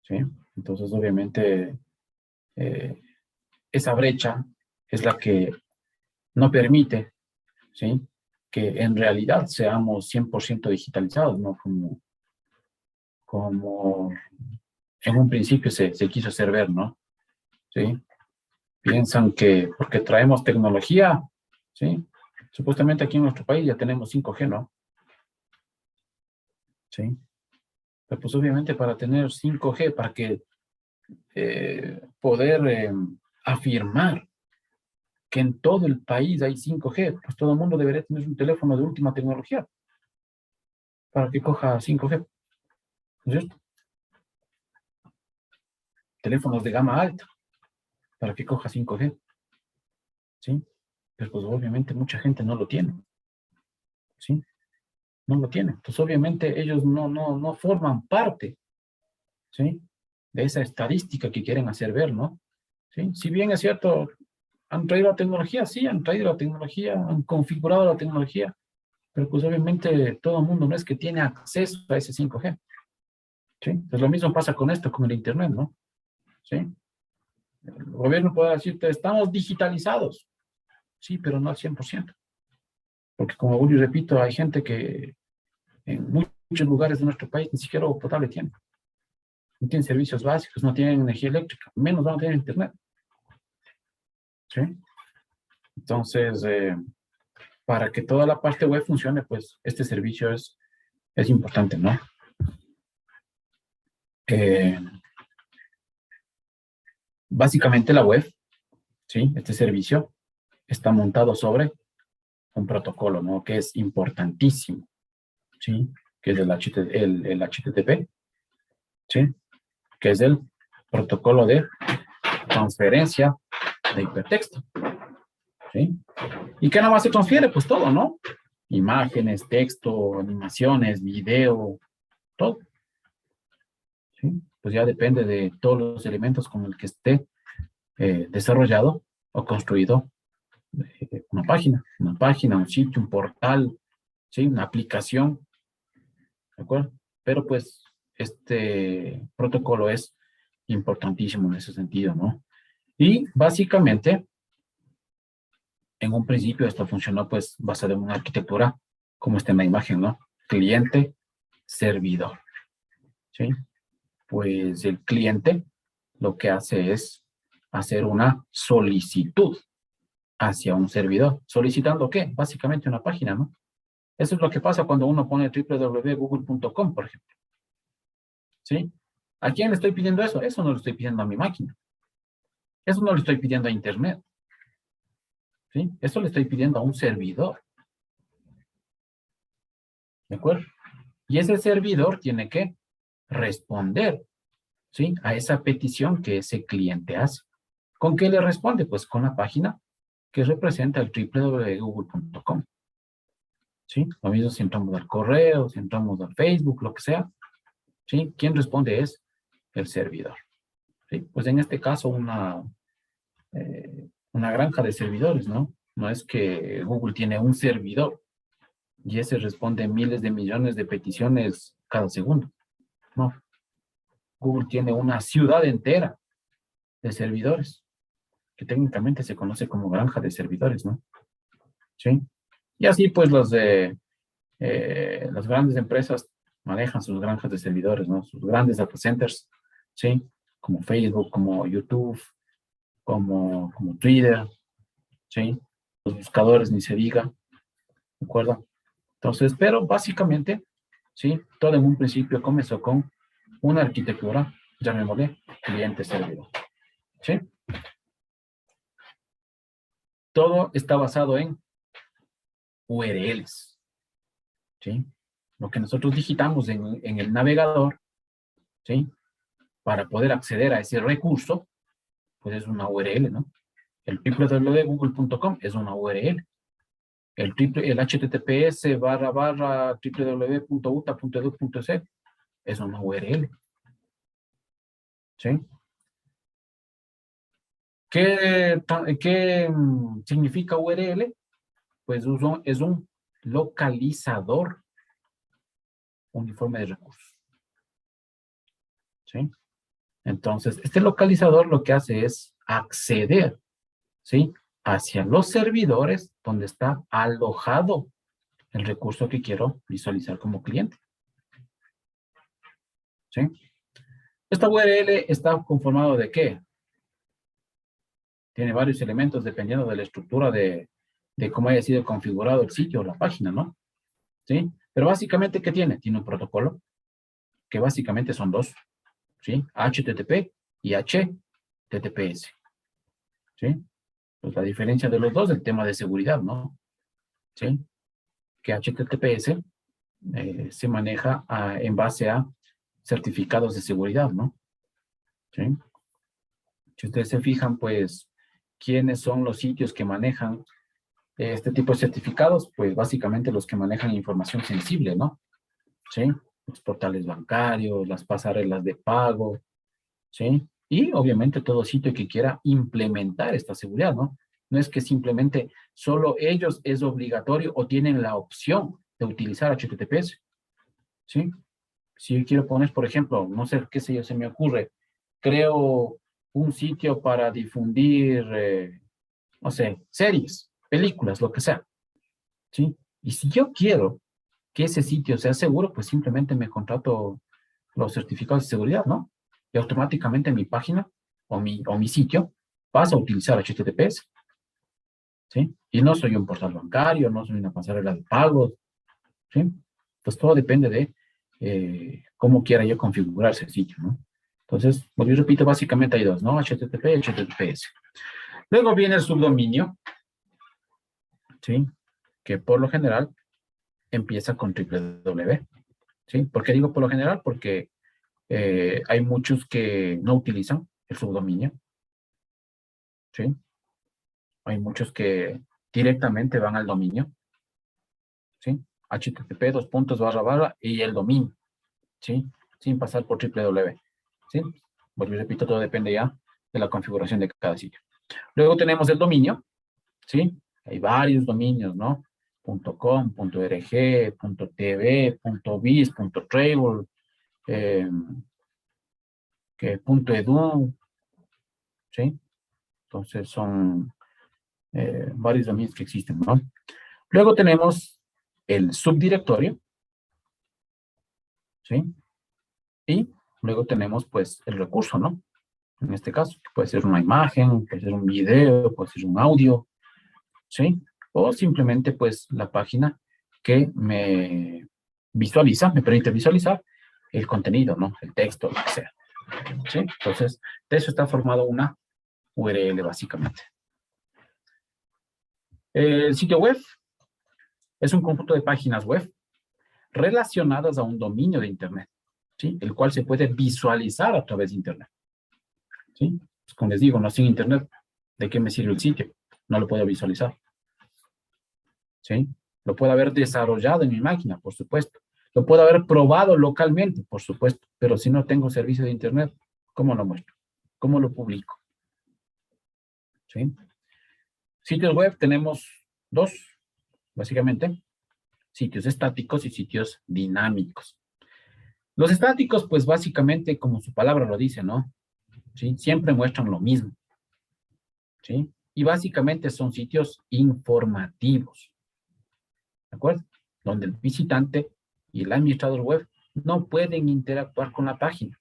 ¿sí? Entonces, obviamente, eh, esa brecha es la que no permite, ¿sí? Que en realidad seamos 100% digitalizados, ¿no? Como en un principio se quiso hacer ver, ¿no? ¿Sí? Piensan que porque traemos tecnología, ¿sí? Supuestamente aquí en nuestro país ya tenemos 5G, ¿no? ¿Sí? Pero pues obviamente para tener 5G, para que poder afirmar que en todo el país hay 5G, pues todo el mundo debería tener un teléfono de última tecnología para que coja 5G, ¿no es cierto? Teléfonos de gama alta para que coja 5G, ¿sí? Pero pues obviamente mucha gente no lo tiene, ¿sí? No lo tiene. Entonces obviamente ellos no forman parte, ¿sí? De esa estadística que quieren hacer ver, ¿no? ¿Sí? Si bien es cierto, han traído la tecnología, sí, han traído la tecnología, han configurado la tecnología, pero pues obviamente todo el mundo no es que tiene acceso a ese 5G, ¿sí? Pues lo mismo pasa con esto, con el Internet, ¿no? ¿Sí? El gobierno puede decirte, estamos digitalizados, sí, pero no al 100%, porque como vuelvo y repito, hay gente que en muchos lugares de nuestro país ni siquiera agua potable tiene, no tienen servicios básicos, no tienen energía eléctrica, menos van a tener Internet, ¿sí? Entonces, para que toda la parte web funcione, pues este servicio es importante, ¿no? Eh, Básicamente la web, ¿sí? Este servicio está montado sobre un protocolo, ¿no? Que es importantísimo, ¿sí? Que es el HTTP, ¿sí? Que es el protocolo de transferencia de hipertexto, ¿sí? ¿Y qué nada más se transfiere? Pues todo, ¿no? Imágenes, texto, animaciones, video, todo, ¿sí? Pues ya depende de todos los elementos con el que esté desarrollado o construido una página, un sitio, un portal, ¿sí? Una aplicación, ¿de acuerdo? Pero pues este protocolo es importantísimo en ese sentido, ¿no? Y básicamente, en un principio esto funcionó pues basado en una arquitectura como está en la imagen, ¿no? Cliente, servidor, ¿sí? Pues el cliente lo que hace es hacer una solicitud hacia un servidor. ¿Solicitando qué? Básicamente una página, ¿no? Eso es lo que pasa cuando uno pone www.google.com, por ejemplo. ¿Sí? ¿A quién le estoy pidiendo eso? Eso no lo estoy pidiendo a mi máquina. Eso no lo estoy pidiendo a Internet. ¿Sí? Eso le estoy pidiendo a un servidor. ¿De acuerdo? Y ese servidor tiene que responder, ¿sí? A esa petición que ese cliente hace. ¿Con qué le responde? Pues con la página que representa el www.google.com. ¿Sí? Lo mismo si entramos al correo, si entramos al Facebook, lo que sea. ¿Sí? ¿Quién responde? Es el servidor. ¿Sí? Pues en este caso una granja de servidores, ¿no? No es que Google tiene un servidor y ese responde miles de millones de peticiones cada segundo. No. Google tiene una ciudad entera de servidores que técnicamente se conoce como granja de servidores, ¿no? ¿Sí? Y así pues las grandes empresas manejan sus granjas de servidores, ¿no? Sus grandes data centers, ¿sí? Como Facebook, como YouTube, como Twitter, ¿sí? Los buscadores ni se diga, ¿de acuerdo? Entonces, pero básicamente, ¿sí? Todo en un principio comenzó con una arquitectura, llamémosle cliente-servidor, ¿sí? Todo está basado en URLs, ¿sí? Lo que nosotros digitamos en el navegador, ¿sí? Para poder acceder a ese recurso, pues es una URL, ¿no? El www.google.com es una URL, el https / www.uta.edu.es es una URL. ¿Sí? ¿Qué significa URL? Pues es un localizador uniforme de recursos. ¿Sí? Entonces, este localizador lo que hace es acceder, ¿sí?, hacia los servidores donde está alojado el recurso que quiero visualizar como cliente. ¿Sí? Esta URL está conformado ¿de qué? Tiene varios elementos dependiendo de la estructura de cómo haya sido configurado el sitio o la página, ¿no? ¿Sí? Pero básicamente, ¿qué tiene? Tiene un protocolo que básicamente son dos, ¿sí? HTTP y HTTPS. ¿Sí? Pues la diferencia de los dos es el tema de seguridad, ¿no? ¿Sí? Que HTTPS se maneja en base a certificados de seguridad, ¿no? ¿Sí? Si ustedes se fijan, pues, ¿quiénes son los sitios que manejan este tipo de certificados? Pues básicamente los que manejan información sensible, ¿no? ¿Sí? Los portales bancarios, las pasarelas de pago, ¿sí? Y obviamente todo sitio que quiera implementar esta seguridad, ¿no? No es que simplemente solo ellos es obligatorio o tienen la opción de utilizar HTTPS, ¿sí? Si yo quiero poner, por ejemplo, no sé qué sé yo, se me ocurre, creo un sitio para difundir, no sé, series, películas, lo que sea, ¿sí? Y si yo quiero que ese sitio sea seguro, pues simplemente me contrato los certificados de seguridad, ¿no? Y automáticamente mi página o mi sitio pasa a utilizar HTTPS, ¿sí? Y no soy un portal bancario, no soy una pasarela de pagos, ¿sí? Pues todo depende de cómo quiera yo configurar ese sitio, ¿no? Entonces, pues yo repito, básicamente hay dos, ¿no? HTTP y HTTPS. Luego viene el subdominio, ¿sí? Que por lo general empieza con www, ¿sí? ¿Por qué digo por lo general? Porque hay muchos que no utilizan el subdominio, ¿sí? Hay muchos que directamente van al dominio, ¿sí? HTTP, // y el dominio, ¿sí? Sin pasar por www, ¿sí? Bueno, repito, todo depende ya de la configuración de cada sitio. Luego tenemos el dominio, ¿sí? Hay varios dominios, ¿no? .com, .org, .tv, .biz, .travel, .edu, ¿sí? Entonces son varios dominios que existen, ¿no? Luego tenemos el subdirectorio, ¿sí? Y luego tenemos, pues, el recurso, ¿no? En este caso, que puede ser una imagen, puede ser un video, puede ser un audio, ¿sí? O simplemente, pues, la página que me permite visualizar el contenido, ¿no? El texto, lo que sea, ¿sí? Entonces, de eso está formado una URL, básicamente. El sitio web es un conjunto de páginas web relacionadas a un dominio de Internet, ¿sí? El cual se puede visualizar a través de Internet, ¿sí? Pues como les digo, no sin Internet, ¿de qué me sirve el sitio? No lo puedo visualizar, ¿sí? Lo puedo haber desarrollado en mi máquina, por supuesto. Lo puedo haber probado localmente, por supuesto. Pero si no tengo servicio de Internet, ¿cómo lo muestro? ¿Cómo lo publico? ¿Sí? Sitios web tenemos dos, básicamente. Sitios estáticos y sitios dinámicos. Los estáticos, pues básicamente, como su palabra lo dice, ¿no? ¿Sí? Siempre muestran lo mismo, ¿sí? Y básicamente son sitios informativos, ¿de acuerdo? Donde el visitante y el administrador web no pueden interactuar con la página,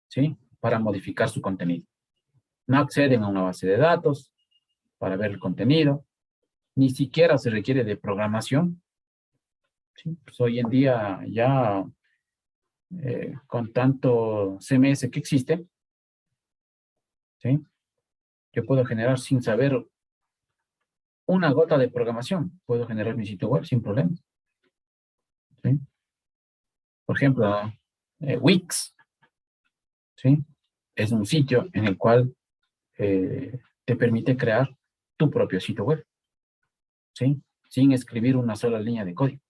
¿sí? Para modificar su contenido. No acceden a una base de datos para ver el contenido, ni siquiera se requiere de programación, ¿sí? Pues hoy en día ya con tanto CMS que existe, ¿sí? Yo puedo generar sin saber una gota de programación, puedo generar mi sitio web sin problemas, ¿sí? Por ejemplo, Wix, ¿sí? Es un sitio en el cual te permite crear tu propio sitio web, ¿sí? Sin escribir una sola línea de código,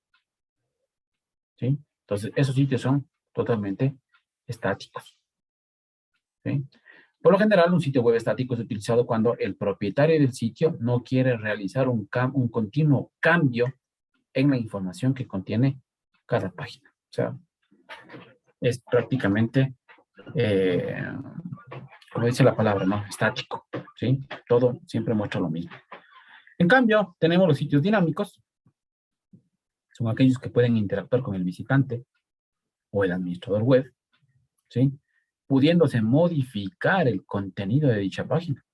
¿sí? Entonces, esos sitios son totalmente estáticos, ¿sí? Por lo general, un sitio web estático es utilizado cuando el propietario del sitio no quiere realizar un continuo cambio en la información que contiene cada página. O sea, es prácticamente, como dice la palabra, ¿no? Estático, ¿sí? Todo siempre muestra lo mismo. En cambio, tenemos los sitios dinámicos. Son aquellos que pueden interactuar con el visitante o el administrador web, ¿sí? Pudiéndose modificar el contenido de dicha página,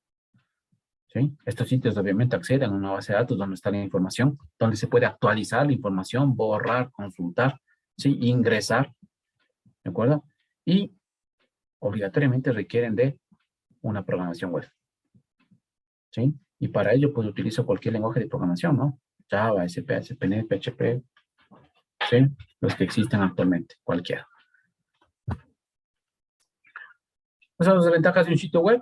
¿sí? Estos sitios obviamente acceden a una base de datos donde está la información, donde se puede actualizar la información, borrar, consultar, ¿sí? Ingresar, ¿de acuerdo? Y obligatoriamente requieren de una programación web, ¿sí? Y para ello, pues utilizo cualquier lenguaje de programación, ¿no? Java, SP, ASP.NET, PHP, ¿sí? Los que existen actualmente, cualquiera. Esas son las ventajas de un sitio web,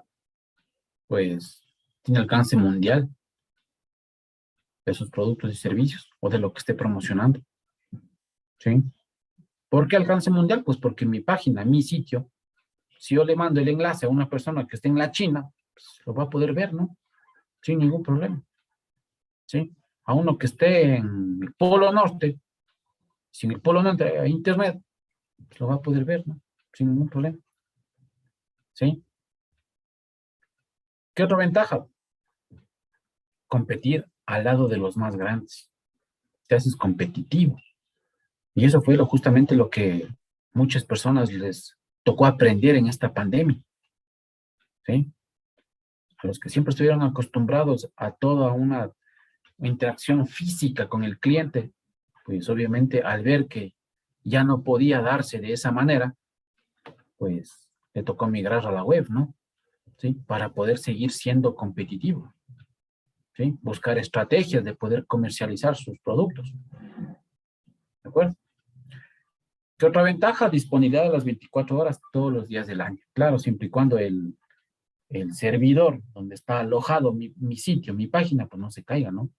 pues tiene alcance mundial de sus productos y servicios o de lo que esté promocionando, ¿sí? ¿Por qué alcance mundial? Pues porque mi página, mi sitio, si yo le mando el enlace a una persona que esté en la China, pues lo va a poder ver, ¿no? Sin ningún problema, ¿sí? A uno que esté en el Polo Norte, sin el Polo Norte a Internet, pues lo va a poder ver, ¿no? Sin ningún problema, ¿sí? ¿Qué otra ventaja? Competir al lado de los más grandes. Te haces competitivo. Y eso fue justamente lo que muchas personas les tocó aprender en esta pandemia, ¿sí? A los que siempre estuvieron acostumbrados a toda una interacción física con el cliente, pues obviamente al ver que ya no podía darse de esa manera, pues le tocó migrar a la web, ¿no? ¿Sí? Para poder seguir siendo competitivo, ¿sí? Buscar estrategias de poder comercializar sus productos, ¿de acuerdo? ¿Qué otra ventaja? Disponibilidad a las 24 horas todos los días del año. Claro, siempre y cuando el servidor donde está alojado mi sitio, mi página, pues no se caiga, ¿no?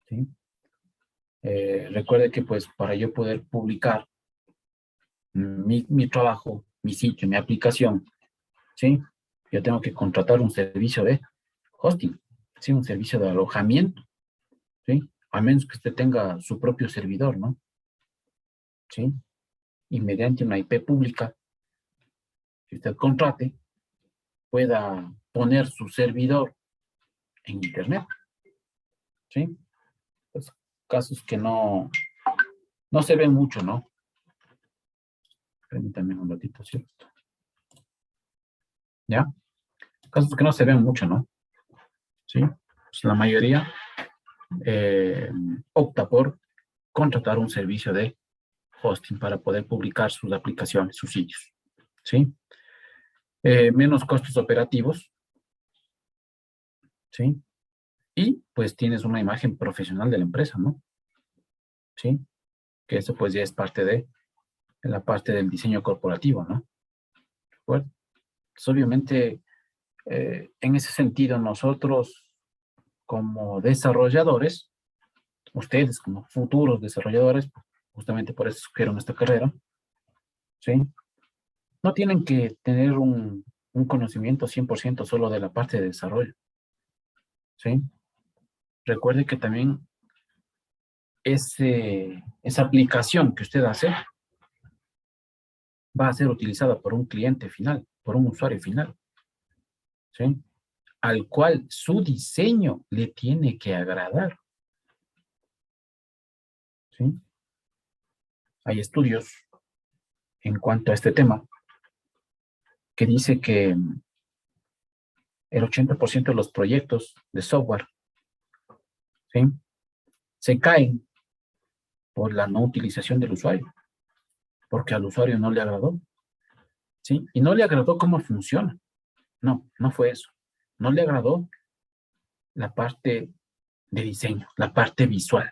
¿Sí? Recuerde que pues para yo poder publicar mi trabajo, mi sitio, mi aplicación, ¿sí? Yo tengo que contratar un servicio de hosting, ¿sí? Un servicio de alojamiento, ¿sí? A menos que usted tenga su propio servidor, ¿no? ¿Sí? Y mediante una IP pública, que usted contrate, pueda poner su servidor en Internet, ¿sí? Pues casos que no se ven mucho, ¿no? Permítanme un ratito, ¿cierto? ¿Ya? Casos que no se ven mucho, ¿no? ¿Sí? Pues la mayoría opta por contratar un servicio de hosting para poder publicar sus aplicaciones, sus sitios, ¿sí? Menos costos operativos, ¿sí? Y pues tienes una imagen profesional de la empresa, ¿no? ¿Sí? Que eso pues ya es parte de la parte del diseño corporativo, ¿no? ¿De acuerdo? Pues obviamente, en ese sentido, nosotros como desarrolladores, ustedes como futuros desarrolladores, justamente por eso escogieron esta carrera, ¿sí? No tienen que tener un conocimiento 100% solo de la parte de desarrollo, ¿sí? Recuerde que también esa aplicación que usted hace va a ser utilizada por un cliente final, por un usuario final, ¿sí? Al cual su diseño le tiene que agradar, ¿sí? Hay estudios en cuanto a este tema que dice que el 80% de los proyectos de software, ¿sí? Se caen por la no utilización del usuario, porque al usuario no le agradó, ¿sí? Y no le agradó cómo funciona. No, no fue eso. No le agradó la parte de diseño, la parte visual,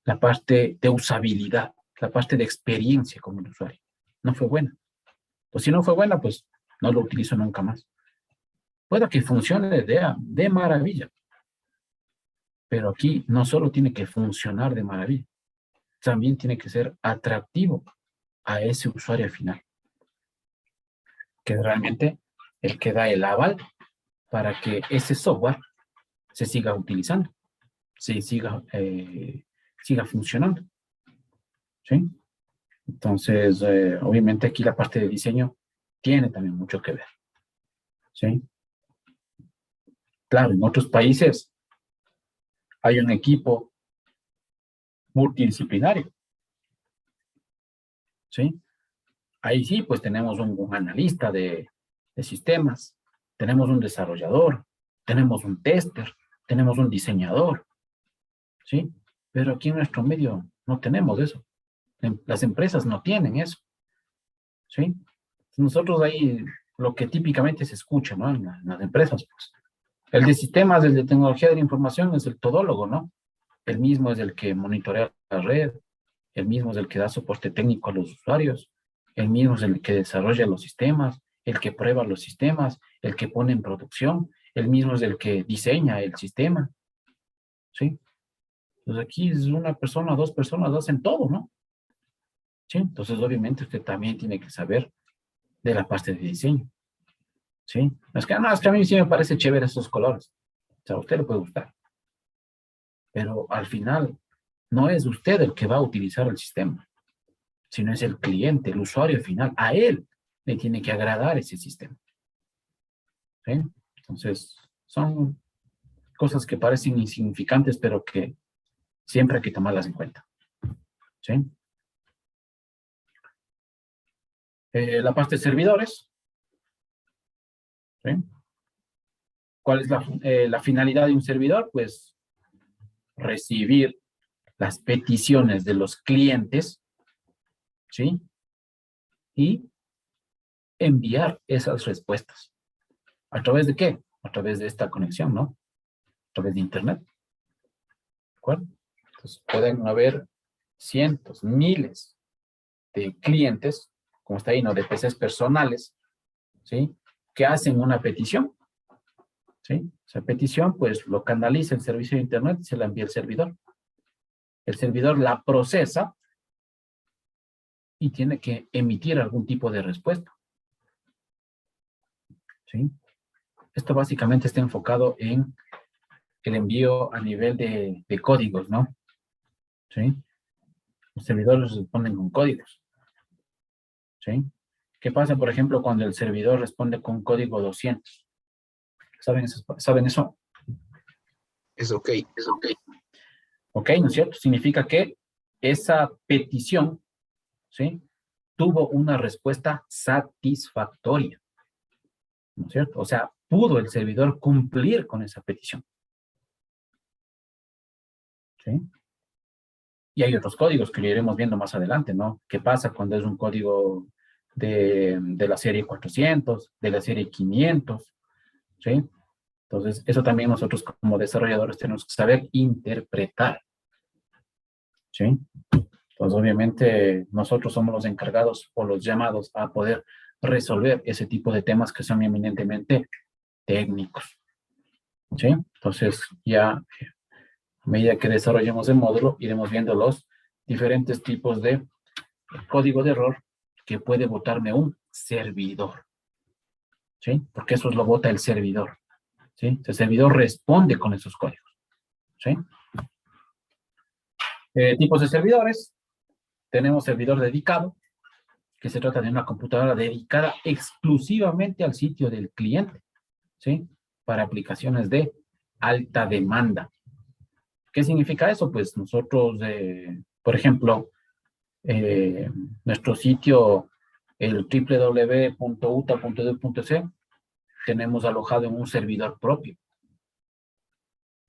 la parte de usabilidad, la parte de experiencia con el usuario. No fue buena. Pues si no fue buena, pues no lo utilizo nunca más. Puede que funcione de maravilla, Pero aquí no solo tiene que funcionar de maravilla, también tiene que ser atractivo a ese usuario final, que es realmente el que da el aval para que ese software se siga utilizando, siga funcionando, ¿sí? Entonces, obviamente aquí la parte de diseño tiene también mucho que ver, ¿sí? Claro, en otros países hay un equipo multidisciplinario, ¿sí? Ahí sí, pues tenemos un analista de sistemas, tenemos un desarrollador, tenemos un tester, tenemos un diseñador, ¿sí? Pero aquí en nuestro medio no tenemos eso. Las empresas no tienen eso, ¿sí? Nosotros ahí, lo que típicamente se escucha, ¿no? En las empresas, pues. El de sistemas, el de tecnología de la información es el todólogo, ¿no? El mismo es el que monitorea la red, el mismo es el que da soporte técnico a los usuarios, el mismo es el que desarrolla los sistemas, el que prueba los sistemas, el que pone en producción, el mismo es el que diseña el sistema, ¿sí? Entonces aquí es una persona, dos personas hacen todo, ¿no? Sí, entonces obviamente usted también tiene que saber de la parte de diseño, ¿sí? Es que, no, es que a mí sí me parece chévere esos colores, o sea, a usted le puede gustar, pero al final no es usted el que va a utilizar el sistema, sino es el cliente, el usuario final, a él le tiene que agradar ese sistema, ¿sí? Entonces, son cosas que parecen insignificantes, pero que siempre hay que tomarlas en cuenta, ¿sí? La parte de servidores, ¿sí? ¿Cuál es la finalidad de un servidor? Pues recibir las peticiones de los clientes, ¿sí? Y enviar esas respuestas. ¿A través de qué? A través de esta conexión, ¿no? A través de Internet. ¿De acuerdo? Entonces, pueden haber cientos, miles de clientes, como está ahí, ¿no? De PCs personales, ¿sí? Que hacen una petición, ¿sí? Esa petición, pues, lo canaliza el servicio de Internet y se la envía el servidor. El servidor la procesa y tiene que emitir algún tipo de respuesta, ¿sí? Esto básicamente está enfocado en el envío a nivel de códigos, ¿no? ¿Sí? Los servidores responden con códigos, ¿sí? ¿Qué pasa, por ejemplo, cuando el servidor responde con código 200? ¿Saben eso? Es ok. Ok, ¿no es cierto? Significa que esa petición, ¿sí? Tuvo una respuesta satisfactoria, ¿no es cierto? O sea, pudo el servidor cumplir con esa petición, ¿sí? Y hay otros códigos que lo iremos viendo más adelante, ¿no? ¿Qué pasa cuando es un código de la serie 400, de la serie 500, ¿sí? Entonces, eso también nosotros como desarrolladores tenemos que saber interpretar, ¿sí? Entonces, obviamente, nosotros somos los encargados o los llamados a poder resolver ese tipo de temas que son eminentemente técnicos, ¿sí? Entonces, ya a medida que desarrollemos el módulo, iremos viendo los diferentes tipos de código de error que puede botarme un servidor, ¿sí? Porque eso lo bota el servidor, ¿sí? El servidor responde con esos códigos, ¿sí? Tipos de servidores. Tenemos servidor dedicado, que se trata de una computadora dedicada exclusivamente al sitio del cliente, ¿sí? Para aplicaciones de alta demanda. ¿Qué significa eso? Pues nosotros, por ejemplo, nuestro sitio, el www.uta.edu.c, tenemos alojado en un servidor propio,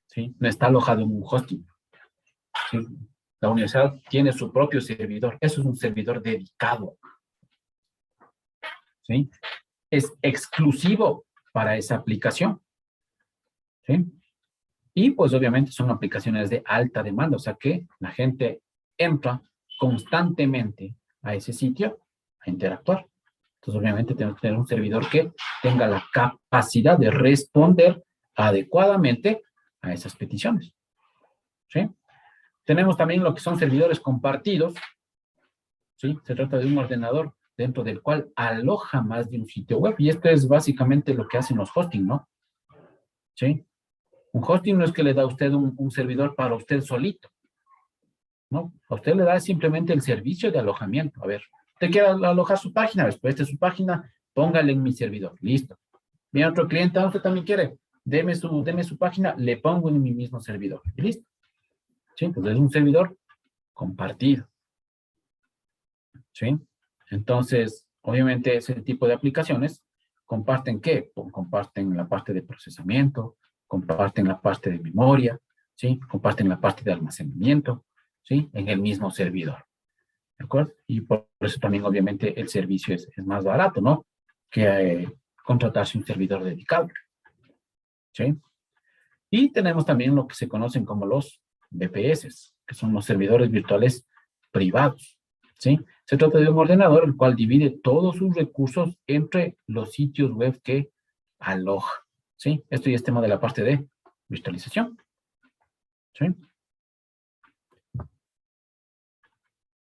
¿sí? No está alojado en un hosting, ¿sí? La universidad tiene su propio servidor. Eso es un servidor dedicado, ¿sí? Es exclusivo para esa aplicación, ¿sí? Y pues obviamente son aplicaciones de alta demanda, o sea que la gente entra constantemente a ese sitio a interactuar. Entonces obviamente tenemos que tener un servidor que tenga la capacidad de responder adecuadamente a esas peticiones, ¿sí? Tenemos también lo que son servidores compartidos, ¿sí? Se trata de un ordenador dentro del cual aloja más de un sitio web, y esto es básicamente lo que hacen los hosting, ¿no? ¿Sí? Un hosting no es que le da a usted un servidor para usted solito, ¿no? A usted le da simplemente el servicio de alojamiento. A ver, usted quiere alojar su página, después de su página, póngale en mi servidor, listo. Viene otro cliente, usted también quiere, deme su página, le pongo en mi mismo servidor, y listo. ¿Sí? Pues es un servidor compartido. ¿Sí? Entonces, obviamente ese tipo de aplicaciones comparten ¿qué? Pues comparten la parte de procesamiento, comparten la parte de memoria, ¿sí? Comparten la parte de almacenamiento, ¿sí? En el mismo servidor, ¿de acuerdo? Y por eso también obviamente el servicio es más barato, ¿no? Que contratarse un servidor dedicado, ¿sí? Y tenemos también lo que se conocen como los VPS, que son los servidores virtuales privados, ¿sí? Se trata de un ordenador el cual divide todos sus recursos entre los sitios web que aloja, ¿sí? Esto ya es tema de la parte de virtualización, ¿sí?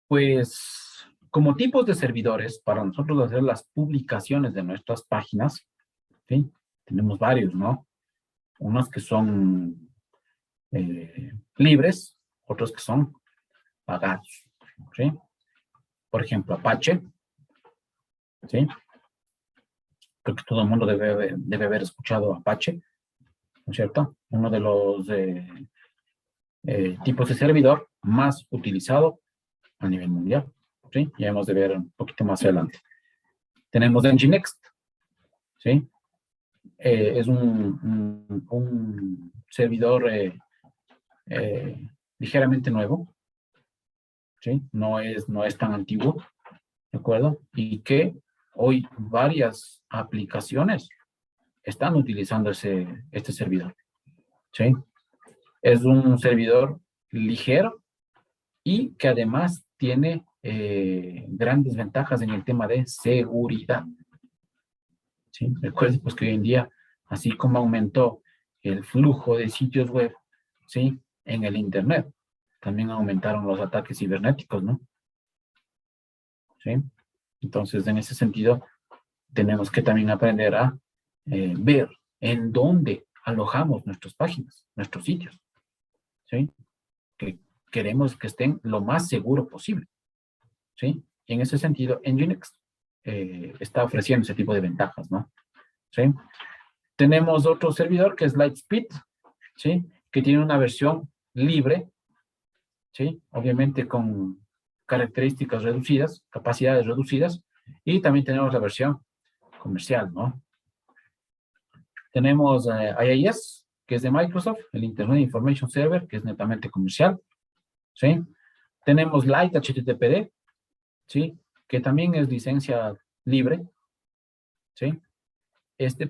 Pues, como tipos de servidores, para nosotros hacer las publicaciones de nuestras páginas, ¿sí? Tenemos varios, ¿no? Unos que son libres, otros que son pagados, ¿sí? Por ejemplo, Apache, ¿sí? Creo que todo el mundo debe haber escuchado Apache, ¿no es cierto? Uno de los tipos de servidor más utilizado a nivel mundial, ¿sí? Ya hemos de ver un poquito más adelante. Tenemos Nginx, ¿sí? Es un servidor ligeramente nuevo, ¿sí? No es tan antiguo, ¿de acuerdo? Y que hoy varias aplicaciones están utilizando este servidor, ¿sí? Es un servidor ligero y que además tiene grandes ventajas en el tema de seguridad, ¿sí? Recuerden pues que hoy en día, así como aumentó el flujo de sitios web, ¿sí? En el Internet, también aumentaron los ataques cibernéticos, ¿no? ¿Sí? Entonces, en ese sentido, tenemos que también aprender a ver en dónde alojamos nuestras páginas, nuestros sitios, ¿sí? Que queremos que estén lo más seguro posible, ¿sí? Y en ese sentido, Nginx está ofreciendo ese tipo de ventajas, ¿no? ¿Sí? Tenemos otro servidor que es Lightspeed, ¿sí? Que tiene una versión libre, ¿sí? Obviamente con características reducidas, capacidades reducidas, y también tenemos la versión comercial, ¿no? Tenemos IIS, que es de Microsoft, el Internet Information Server, que es netamente comercial, ¿sí? Tenemos Light HTTPD, ¿sí? Que también es licencia libre, ¿sí?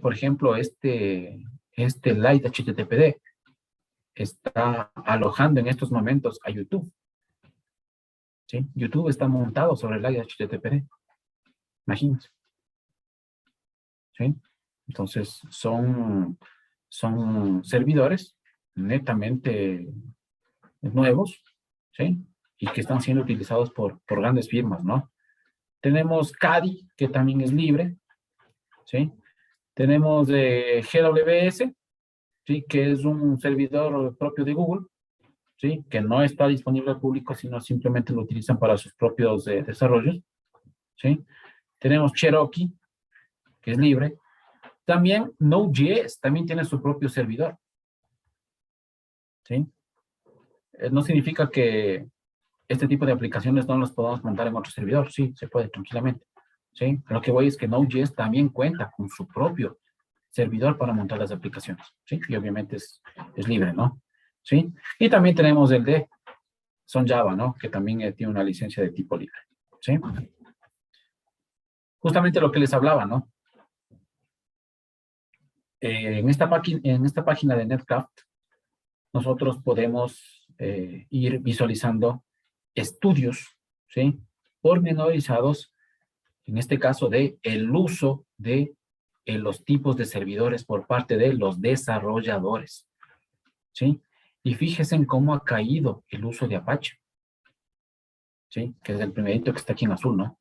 Por ejemplo, Light HTTPD está alojando en estos momentos a YouTube, ¿sí? YouTube está montado sobre Light HTTPD, imagínense, ¿sí? Entonces, son servidores netamente nuevos, ¿sí? Y que están siendo utilizados por grandes firmas, ¿no? Tenemos Kadi, que también es libre, ¿sí? Tenemos GWS, ¿sí? Que es un servidor propio de Google, ¿sí? Que no está disponible al público, sino simplemente lo utilizan para sus propios desarrollos, ¿sí? Tenemos Cherokee, que es libre. También Node.js también tiene su propio servidor, ¿sí? No significa que este tipo de aplicaciones no las podamos montar en otro servidor. Sí, se puede tranquilamente, ¿sí? Lo que voy es que Node.js también cuenta con su propio servidor para montar las aplicaciones, ¿sí? Y obviamente es libre, ¿no? ¿Sí? Y también tenemos el de Son Java, ¿no? Que también tiene una licencia de tipo libre, ¿sí? Justamente lo que les hablaba, ¿no? En esta página de Netcraft, nosotros podemos ir visualizando estudios, ¿sí? Pormenorizados, en este caso de el uso de los tipos de servidores por parte de los desarrolladores, ¿sí? Y fíjense en cómo ha caído el uso de Apache. ¿Sí? Que es el primerito que está aquí en azul, ¿no?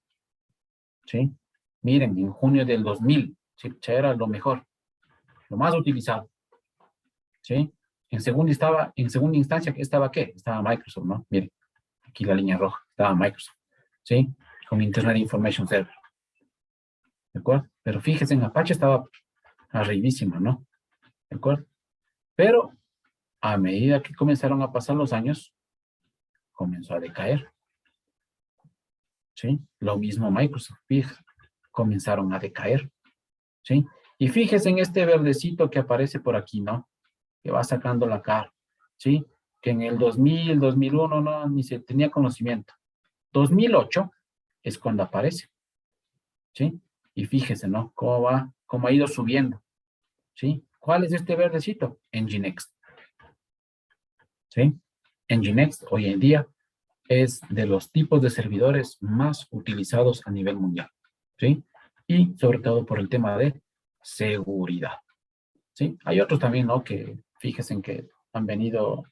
¿Sí? Miren, en junio del 2000, ¿sí? Ya era lo mejor, lo más utilizado. ¿Sí? En segunda instancia, ¿estaba qué? Estaba Microsoft, ¿no? Miren, aquí la línea roja, estaba Microsoft. ¿Sí? Con Internet Information Server. ¿De acuerdo? Pero fíjense, en Apache estaba arribísimo, ¿no? ¿De acuerdo? Pero a medida que comenzaron a pasar los años, comenzó a decaer. ¿Sí? Lo mismo Microsoft, comenzaron a decaer. ¿Sí? Y fíjese en este verdecito que aparece por aquí, ¿no? Que va sacando la cara. ¿Sí? Que en el 2000, 2001 no, ni se tenía conocimiento. 2008 es cuando aparece. ¿Sí? Y fíjese, ¿no? Cómo ha ido subiendo. ¿Sí? ¿Cuál es este verdecito? Nginx. ¿Sí? Nginx hoy en día es de los tipos de servidores más utilizados a nivel mundial. ¿Sí? Y sobre todo por el tema de seguridad. ¿Sí? Hay otros también, ¿no? Que fíjense en que han venido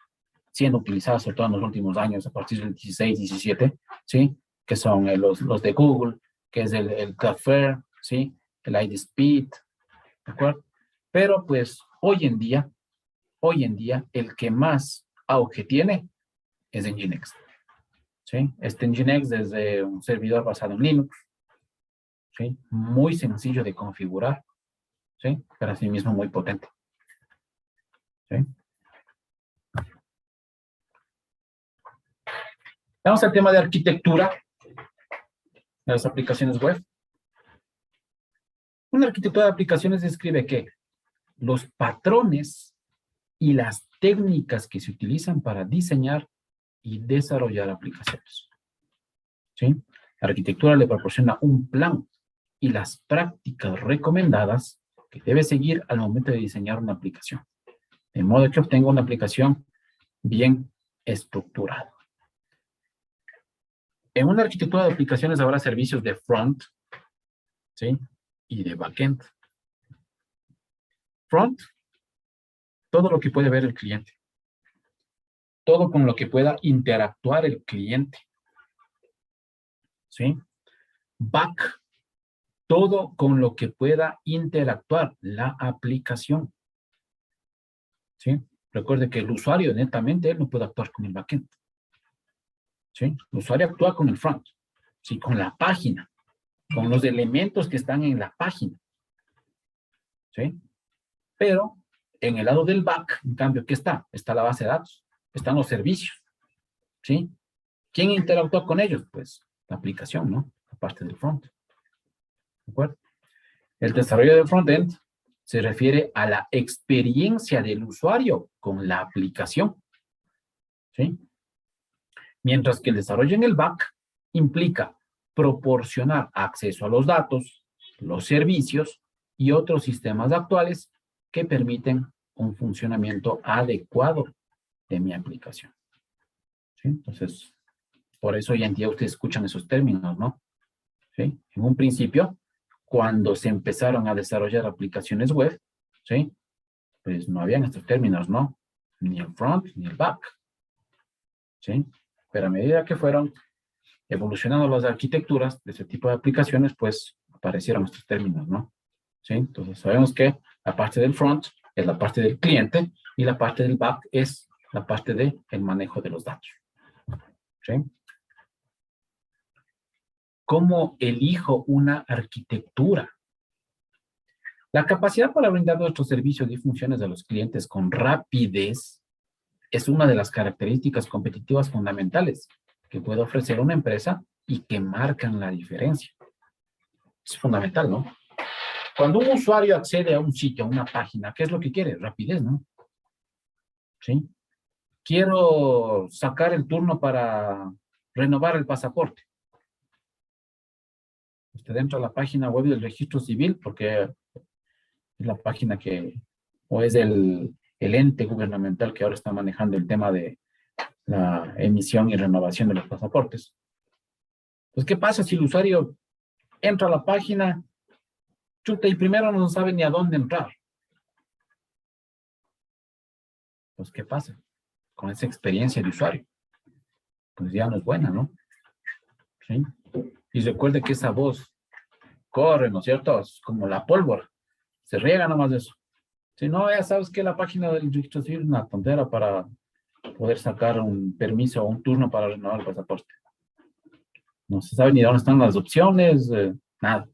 siendo utilizados sobre todo en los últimos años, a partir del 16, 17, ¿sí? Que son los de Google, que es el Cloudflare, ¿sí? El IDSpeed, ¿de acuerdo? Pero pues hoy en día, el que más auge tiene es Nginx. ¿Sí? Este Nginx es de un servidor basado en Linux, ¿sí? Muy sencillo de configurar, ¿sí? Pero asimismo muy potente. ¿Sí? Vamos al tema de arquitectura de las aplicaciones web. Una arquitectura de aplicaciones describe que los patrones y las técnicas que se utilizan para diseñar y desarrollar aplicaciones. ¿Sí? La arquitectura le proporciona un plan y las prácticas recomendadas que debe seguir al momento de diseñar una aplicación, de modo que obtenga una aplicación bien estructurada. En una arquitectura de aplicaciones habrá servicios de front, ¿sí? Y de backend. Front, todo lo que puede ver el cliente. Todo con lo que pueda interactuar el cliente. ¿Sí? Back, todo con lo que pueda interactuar la aplicación. ¿Sí? Recuerde que el usuario netamente él no puede actuar con el backend. ¿Sí? El usuario actúa con el front. ¿Sí? Con la página. Con los elementos que están en la página. ¿Sí? Pero en el lado del back, en cambio, ¿qué está? Está la base de datos. Están los servicios. ¿Sí? ¿Quién interactúa con ellos? Pues la aplicación, ¿no? La parte del front. ¿De acuerdo? El desarrollo del frontend se refiere a la experiencia del usuario con la aplicación. ¿Sí? Mientras que el desarrollo en el back implica proporcionar acceso a los datos, los servicios y otros sistemas actuales que permiten un funcionamiento adecuado de mi aplicación. ¿Sí? Entonces, por eso hoy en día ustedes escuchan esos términos, ¿no? ¿Sí? En un principio, cuando se empezaron a desarrollar aplicaciones web, ¿sí? Pues no habían estos términos, ¿no? Ni el front, ni el back. ¿Sí? Pero a medida que fueron evolucionando las arquitecturas de ese tipo de aplicaciones, pues aparecieron estos términos, ¿no? ¿Sí? Entonces sabemos que la parte del front es la parte del cliente y la parte del back es la parte del manejo de los datos. ¿Sí? ¿Cómo elijo una arquitectura? La capacidad para brindar nuestros servicios y funciones a los clientes con rapidez es una de las características competitivas fundamentales que puede ofrecer una empresa y que marcan la diferencia. Es fundamental, ¿no? Cuando un usuario accede a un sitio, a una página, ¿qué es lo que quiere? Rapidez, ¿no? ¿Sí? Quiero sacar el turno para renovar el pasaporte. Usted entra a la página web del registro civil porque es la página que, o es el ente gubernamental que ahora está manejando el tema de la emisión y renovación de los pasaportes. Pues, ¿qué pasa si el usuario entra a la página, chuta, y primero no sabe ni a dónde entrar? Pues, ¿qué pasa? con esa experiencia de usuario. Pues ya no es buena, ¿no? ¿Sí? Y recuerde que esa voz corre, ¿no es cierto? Es como la pólvora. Se riega nomás de eso. Si no, ya sabes que la página del registro civil es una tontera para poder sacar un permiso o un turno para renovar el pasaporte. No se sabe ni dónde están las opciones, nada.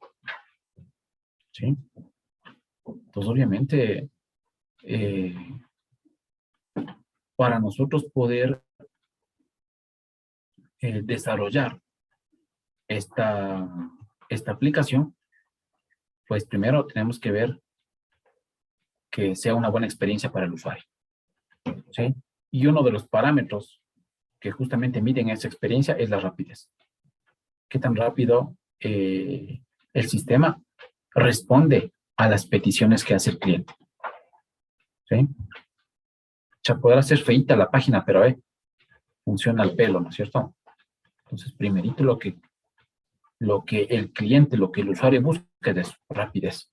¿Sí? Entonces, obviamente, para nosotros poder desarrollar esta aplicación, pues primero tenemos que ver que sea una buena experiencia para el usuario. ¿Sí? Y uno de los parámetros que justamente miden esa experiencia es la rapidez. ¿Qué tan rápido el sistema responde a las peticiones que hace el cliente? ¿Sí? Ya podrá ser feíta la página, pero funciona al pelo, ¿no es cierto? Entonces, primerito lo que el cliente, lo que el usuario busca es rapidez.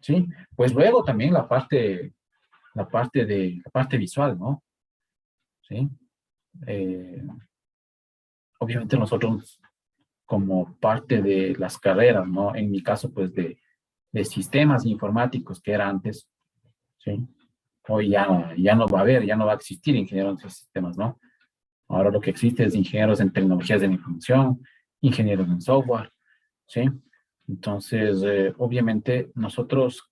¿Sí? Pues luego también la parte visual, ¿no? ¿Sí? Obviamente nosotros, como parte de las carreras, ¿no? En mi caso, pues de sistemas informáticos, que era antes, ¿sí? Hoy ya no va a haber, ya no va a existir ingenieros en sistemas, ¿no? Ahora lo que existe es ingenieros en tecnologías de la información, ingenieros en software, ¿sí? Entonces, obviamente, nosotros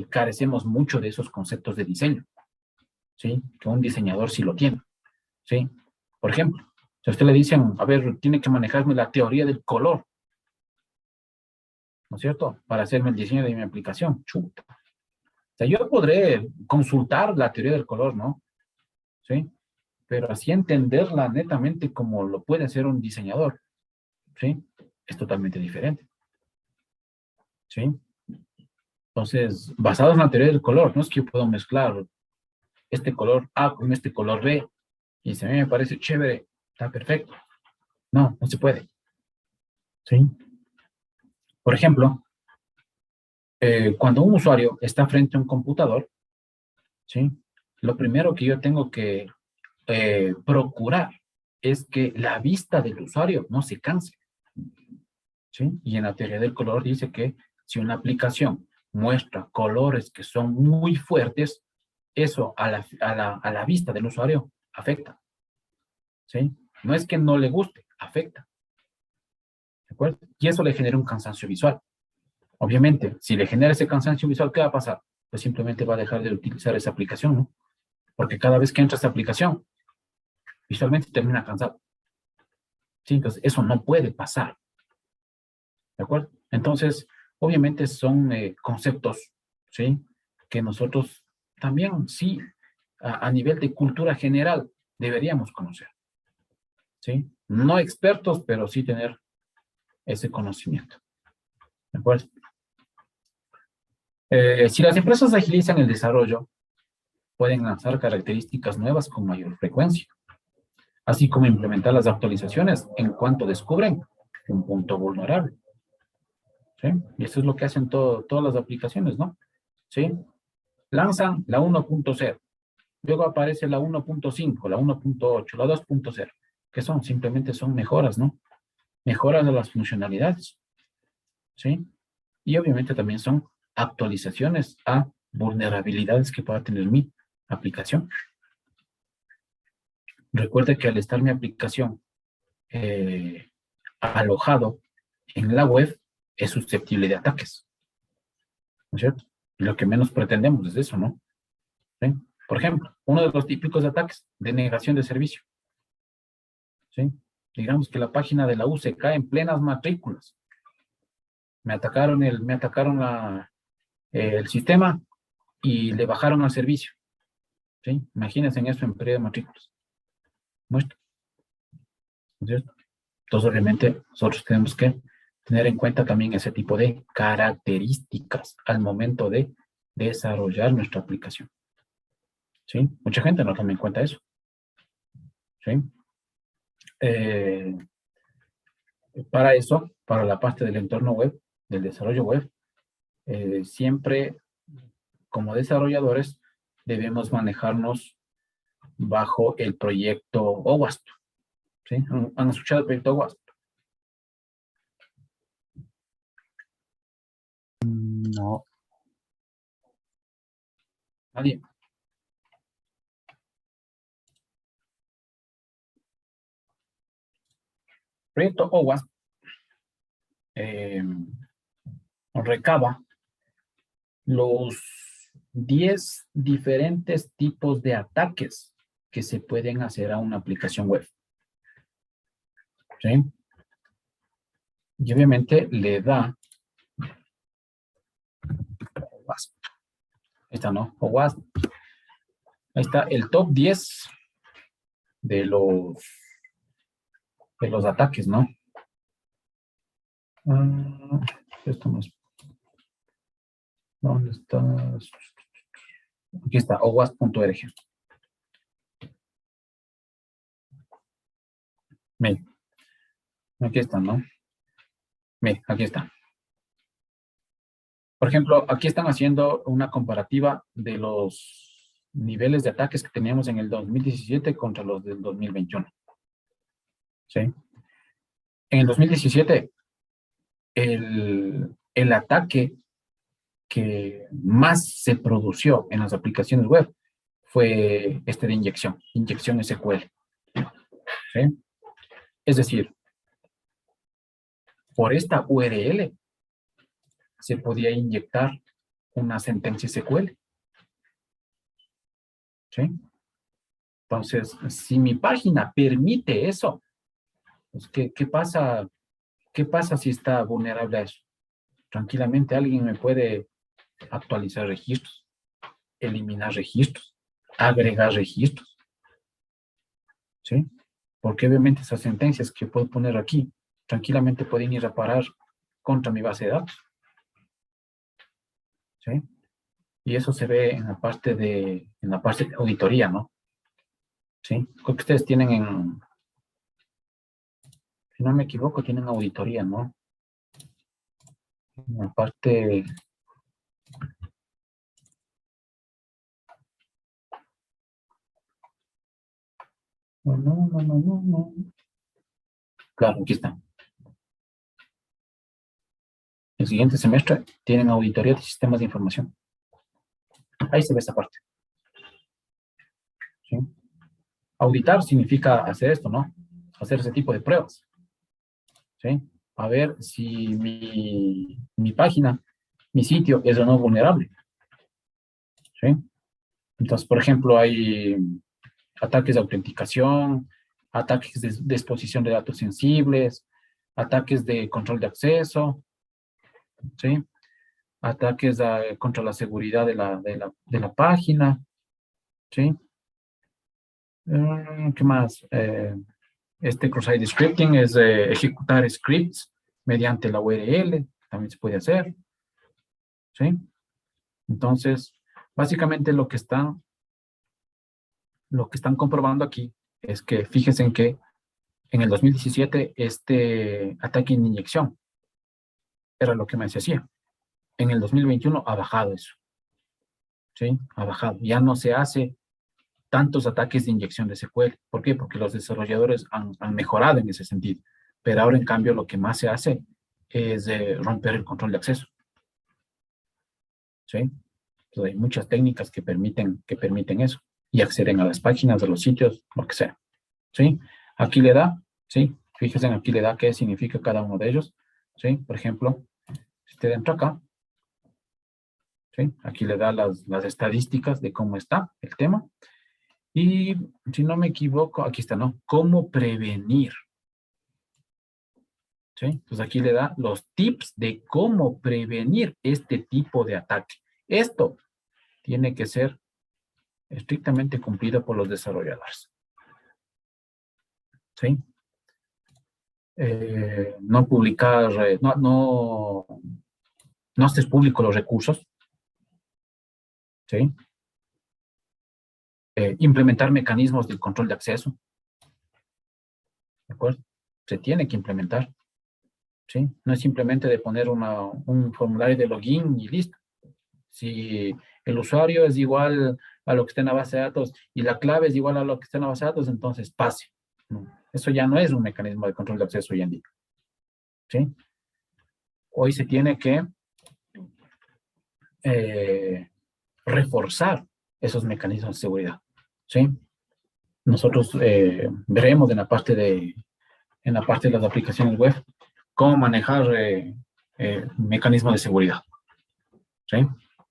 carecemos mucho de esos conceptos de diseño, ¿sí? Que un diseñador sí lo tiene, ¿sí? Por ejemplo, si a usted le dicen, a ver, tiene que manejarme la teoría del color, ¿no es cierto? Para hacerme el diseño de mi aplicación. Chuta. O sea, yo podré consultar la teoría del color, ¿no? ¿Sí? Pero así entenderla netamente como lo puede hacer un diseñador, ¿sí? Es totalmente diferente. ¿Sí? Entonces, basados en la teoría del color, no es que yo puedo mezclar este color A con este color B, y si a mí me parece chévere, está perfecto. No, no se puede. ¿Sí? Por ejemplo, cuando un usuario está frente a un computador, ¿sí? Lo primero que yo tengo que procurar es que la vista del usuario no se canse, ¿sí? Y en la teoría del color dice que si una aplicación muestra colores que son muy fuertes, eso a la vista del usuario afecta, ¿sí? No es que no le guste, afecta, ¿de acuerdo? Y eso le genera un cansancio visual. Obviamente, si le genera ese cansancio visual, ¿qué va a pasar? Pues simplemente va a dejar de utilizar esa aplicación, ¿no? Porque cada vez que entra esa aplicación, visualmente termina cansado. ¿Sí? Entonces, eso no puede pasar. ¿De acuerdo? Entonces, obviamente son conceptos, ¿sí? Que nosotros también, sí, a nivel de cultura general, deberíamos conocer. ¿Sí? No expertos, pero sí tener ese conocimiento. ¿De acuerdo? Si las empresas agilizan el desarrollo, pueden lanzar características nuevas con mayor frecuencia, así como implementar las actualizaciones en cuanto descubren un punto vulnerable. ¿Sí? Y eso es lo que hacen todas las aplicaciones, ¿no? ¿Sí? Lanzan la 1.0, luego aparece la 1.5, la 1.8, la 2.0, que simplemente son mejoras, ¿no? Mejoras de las funcionalidades, ¿sí? Y obviamente también son actualizaciones a vulnerabilidades que pueda tener mi aplicación. Recuerde que al estar mi aplicación alojado en la web, es susceptible de ataques, ¿no es cierto? Y lo que menos pretendemos es eso, ¿no? ¿Sí? Por ejemplo, uno de los típicos ataques, denegación de servicio. ¿Sí? Digamos que la página de la U se cae en plenas matrículas. Me atacaron el sistema y le bajaron al servicio. ¿Sí? Imagínense en eso en periodo de matrículas. Muestra. ¿No es cierto? Entonces, obviamente, nosotros tenemos que tener en cuenta también ese tipo de características al momento de desarrollar nuestra aplicación. ¿Sí? Mucha gente no toma en cuenta eso. ¿Sí? Para eso, para la parte del entorno web, del desarrollo web, siempre como desarrolladores debemos manejarnos bajo el proyecto OWASP. ¿Sí? ¿Han escuchado el proyecto OWASP? No. ¿Nadie? Proyecto OWASP recaba los 10 diferentes tipos de ataques que se pueden hacer a una aplicación web. ¿Sí? Y obviamente le da OWASP. Ahí está, ¿no? OWASP. Ahí está el top 10 de los ataques, ¿no? Esto no es. ¿Dónde está? Aquí está, owasp.org. Miren, aquí está, ¿no? Miren, aquí está. Por ejemplo, aquí están haciendo una comparativa de los niveles de ataques que teníamos en el 2017 contra los del 2021. ¿Sí? En el 2017, el ataque que más se produció en las aplicaciones web fue este de inyección SQL. ¿Sí? Es decir, por esta URL se podía inyectar una sentencia SQL. ¿Sí? Entonces, si mi página permite eso, pues, ¿qué pasa? ¿Qué pasa si está vulnerable a eso? Tranquilamente alguien me puede actualizar registros, eliminar registros, agregar registros. ¿Sí? Porque obviamente esas sentencias que puedo poner aquí, tranquilamente pueden ir a parar contra mi base de datos. ¿Sí? Y eso se ve en la parte de auditoría, ¿no? ¿Sí? Creo que ustedes tienen si no me equivoco, tienen auditoría, ¿no? En la parte... No. Claro, aquí está. El siguiente semestre tienen auditoría de sistemas de información. Ahí se ve esa parte. ¿Sí? Auditar significa hacer esto, ¿no? Hacer ese tipo de pruebas. ¿Sí? A ver si mi página, mi sitio es o no vulnerable. ¿Sí? Entonces, por ejemplo, hay ataques de autenticación, ataques de exposición de datos sensibles, ataques de control de acceso, ¿sí? Ataques contra la seguridad de la página, ¿sí? ¿Qué más? Este cross-site scripting es ejecutar scripts mediante la URL, también se puede hacer, ¿sí? Entonces, básicamente lo que están comprobando aquí es que fíjense en que en el 2017 este ataque en inyección era lo que más se hacía. En el 2021 ha bajado eso, ¿sí? Ha bajado. Ya no se hace tantos ataques de inyección de SQL. ¿Por qué? Porque los desarrolladores han mejorado en ese sentido. Pero ahora, en cambio, lo que más se hace es romper el control de acceso. ¿Sí? Entonces, hay muchas técnicas que permiten eso y acceden a las páginas de los sitios, lo que sea. ¿Sí? Aquí le da, ¿sí? Fíjense, aquí le da qué significa cada uno de ellos. ¿Sí? Por ejemplo, si usted entra acá, ¿sí? Aquí le da las estadísticas de cómo está el tema. Y si no me equivoco, aquí está, ¿no? ¿Cómo prevenir? ¿Sí? Pues aquí le da los tips de cómo prevenir este tipo de ataque. Esto tiene que ser estrictamente cumplido por los desarrolladores. ¿Sí? No publicar, no haces público los recursos. ¿Sí? Implementar mecanismos de control de acceso. ¿De acuerdo? Se tiene que implementar. ¿Sí? No es simplemente de poner un formulario de login y listo. Si el usuario es igual a lo que está en la base de datos y la clave es igual a lo que está en la base de datos, entonces pase. No, eso ya no es un mecanismo de control de acceso hoy en día. ¿Sí? Hoy se tiene que reforzar esos mecanismos de seguridad. ¿Sí? Nosotros veremos en la parte de las aplicaciones web cómo manejar mecanismos de seguridad. ¿Sí?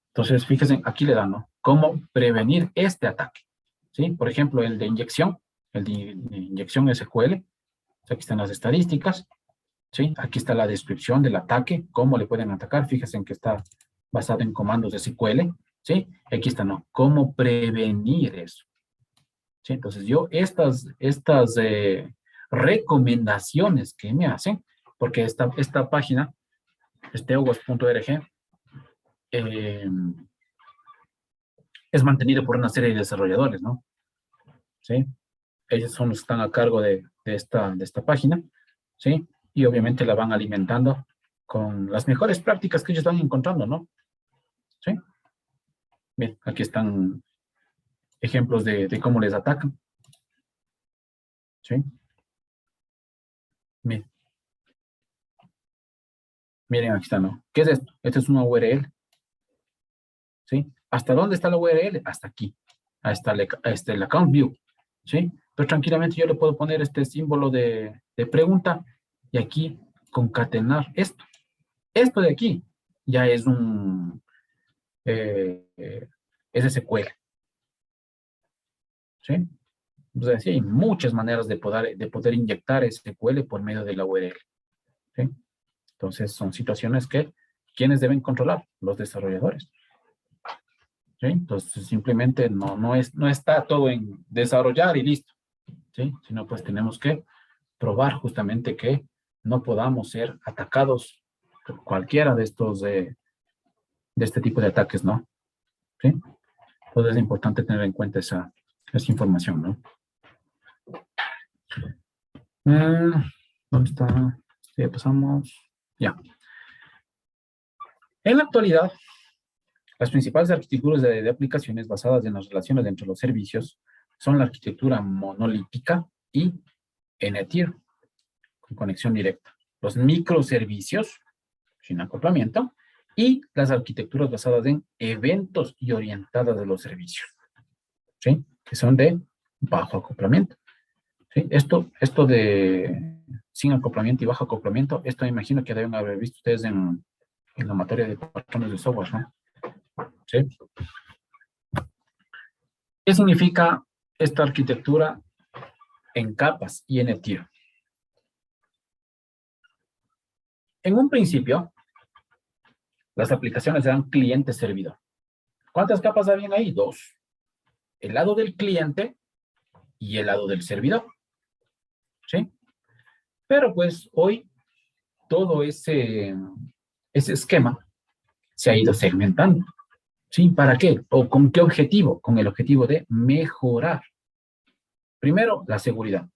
Entonces, fíjense, aquí le dan, ¿no? Cómo prevenir este ataque. ¿Sí? Por ejemplo, el de inyección, de inyección SQL. Aquí están las estadísticas. ¿Sí? Aquí está la descripción del ataque, cómo le pueden atacar. Fíjense en que está basado en comandos de SQL. ¿Sí? Aquí está, ¿no? Cómo prevenir eso. ¿Sí? Entonces, yo estas recomendaciones que me hacen, porque esta página, teogos.org, es mantenida por una serie de desarrolladores, ¿no? ¿Sí? Ellos son los que están a cargo de esta página, ¿sí? Y obviamente la van alimentando con las mejores prácticas que ellos van encontrando, ¿no? ¿Sí? Bien, aquí están ejemplos de cómo les atacan. ¿Sí? Bien. Miren, aquí está, ¿no? ¿Qué es esto? Esto es una URL. ¿Sí? ¿Hasta dónde está la URL? Hasta aquí. Ahí está el account view. ¿Sí? Pero tranquilamente yo le puedo poner este símbolo de pregunta y aquí concatenar esto. Esto de aquí ya es un SQL. ¿Sí? Entonces, sí, hay muchas maneras de poder inyectar SQL por medio de la URL. ¿Sí? Entonces, son situaciones que ¿quiénes deben controlar? Los desarrolladores. ¿Sí? Entonces, simplemente no está todo en desarrollar y listo. ¿Sí? Sino pues tenemos que probar justamente que no podamos ser atacados por cualquiera de estos, de este tipo de ataques, ¿no? ¿Sí? Entonces es importante tener en cuenta esa información, ¿no? ¿Dónde está? Ya pasamos. Ya. En la actualidad, las principales arquitecturas de aplicaciones basadas en las relaciones entre los servicios son la arquitectura monolítica y N-tier, con conexión directa. Los microservicios, sin acoplamiento, y las arquitecturas basadas en eventos y orientadas a los servicios, ¿sí? Que son de bajo acoplamiento. ¿Sí? Esto de sin acoplamiento y bajo acoplamiento, esto me imagino que deben haber visto ustedes en la materia de patrones de software, ¿no? ¿Sí? ¿Qué significa esta arquitectura en capas y en tier? En un principio, las aplicaciones eran cliente-servidor. ¿Cuántas capas habían ahí? Dos. El lado del cliente y el lado del servidor. ¿Sí? Pero pues hoy todo ese esquema se ha ido segmentando. ¿Sí? ¿Para qué? ¿O con qué objetivo? Con el objetivo de mejorar. Primero, la seguridad.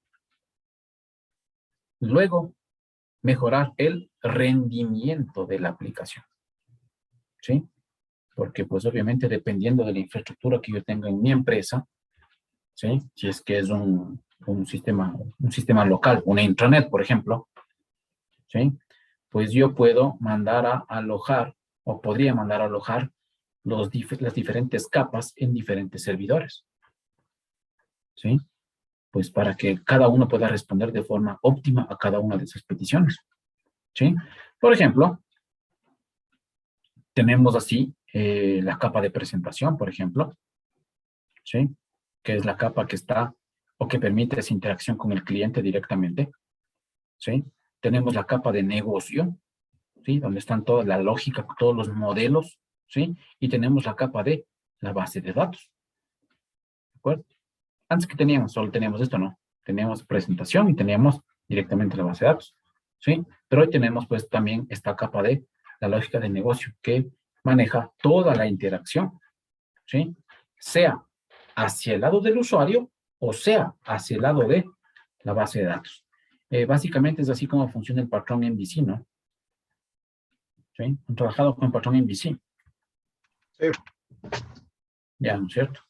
Luego, mejorar el rendimiento de la aplicación. ¿Sí? Porque pues obviamente dependiendo de la infraestructura que yo tenga en mi empresa, ¿sí? Si es que es un sistema local, una intranet, por ejemplo, ¿sí? Pues yo puedo mandar a alojar, o podría mandar a alojar las diferentes capas en diferentes servidores, ¿sí? Pues para que cada uno pueda responder de forma óptima a cada una de esas peticiones, ¿sí? Por ejemplo, tenemos así la capa de presentación, por ejemplo, ¿sí? Que es la capa que está o que permite esa interacción con el cliente directamente, ¿sí? Tenemos la capa de negocio, ¿sí? Donde están toda la lógica, todos los modelos, ¿sí? Y tenemos la capa de la base de datos, ¿de acuerdo? Antes que solo teníamos esto, ¿no? Teníamos presentación y teníamos directamente la base de datos, ¿sí? Pero hoy tenemos pues también esta capa de la lógica de negocio que maneja toda la interacción, ¿sí? Sea hacia el lado del usuario o sea hacia el lado de la base de datos. Básicamente es así como funciona el patrón MVC, ¿no? ¿Sí? Han trabajado con el patrón MVC. Sí. Ya, ¿no es cierto?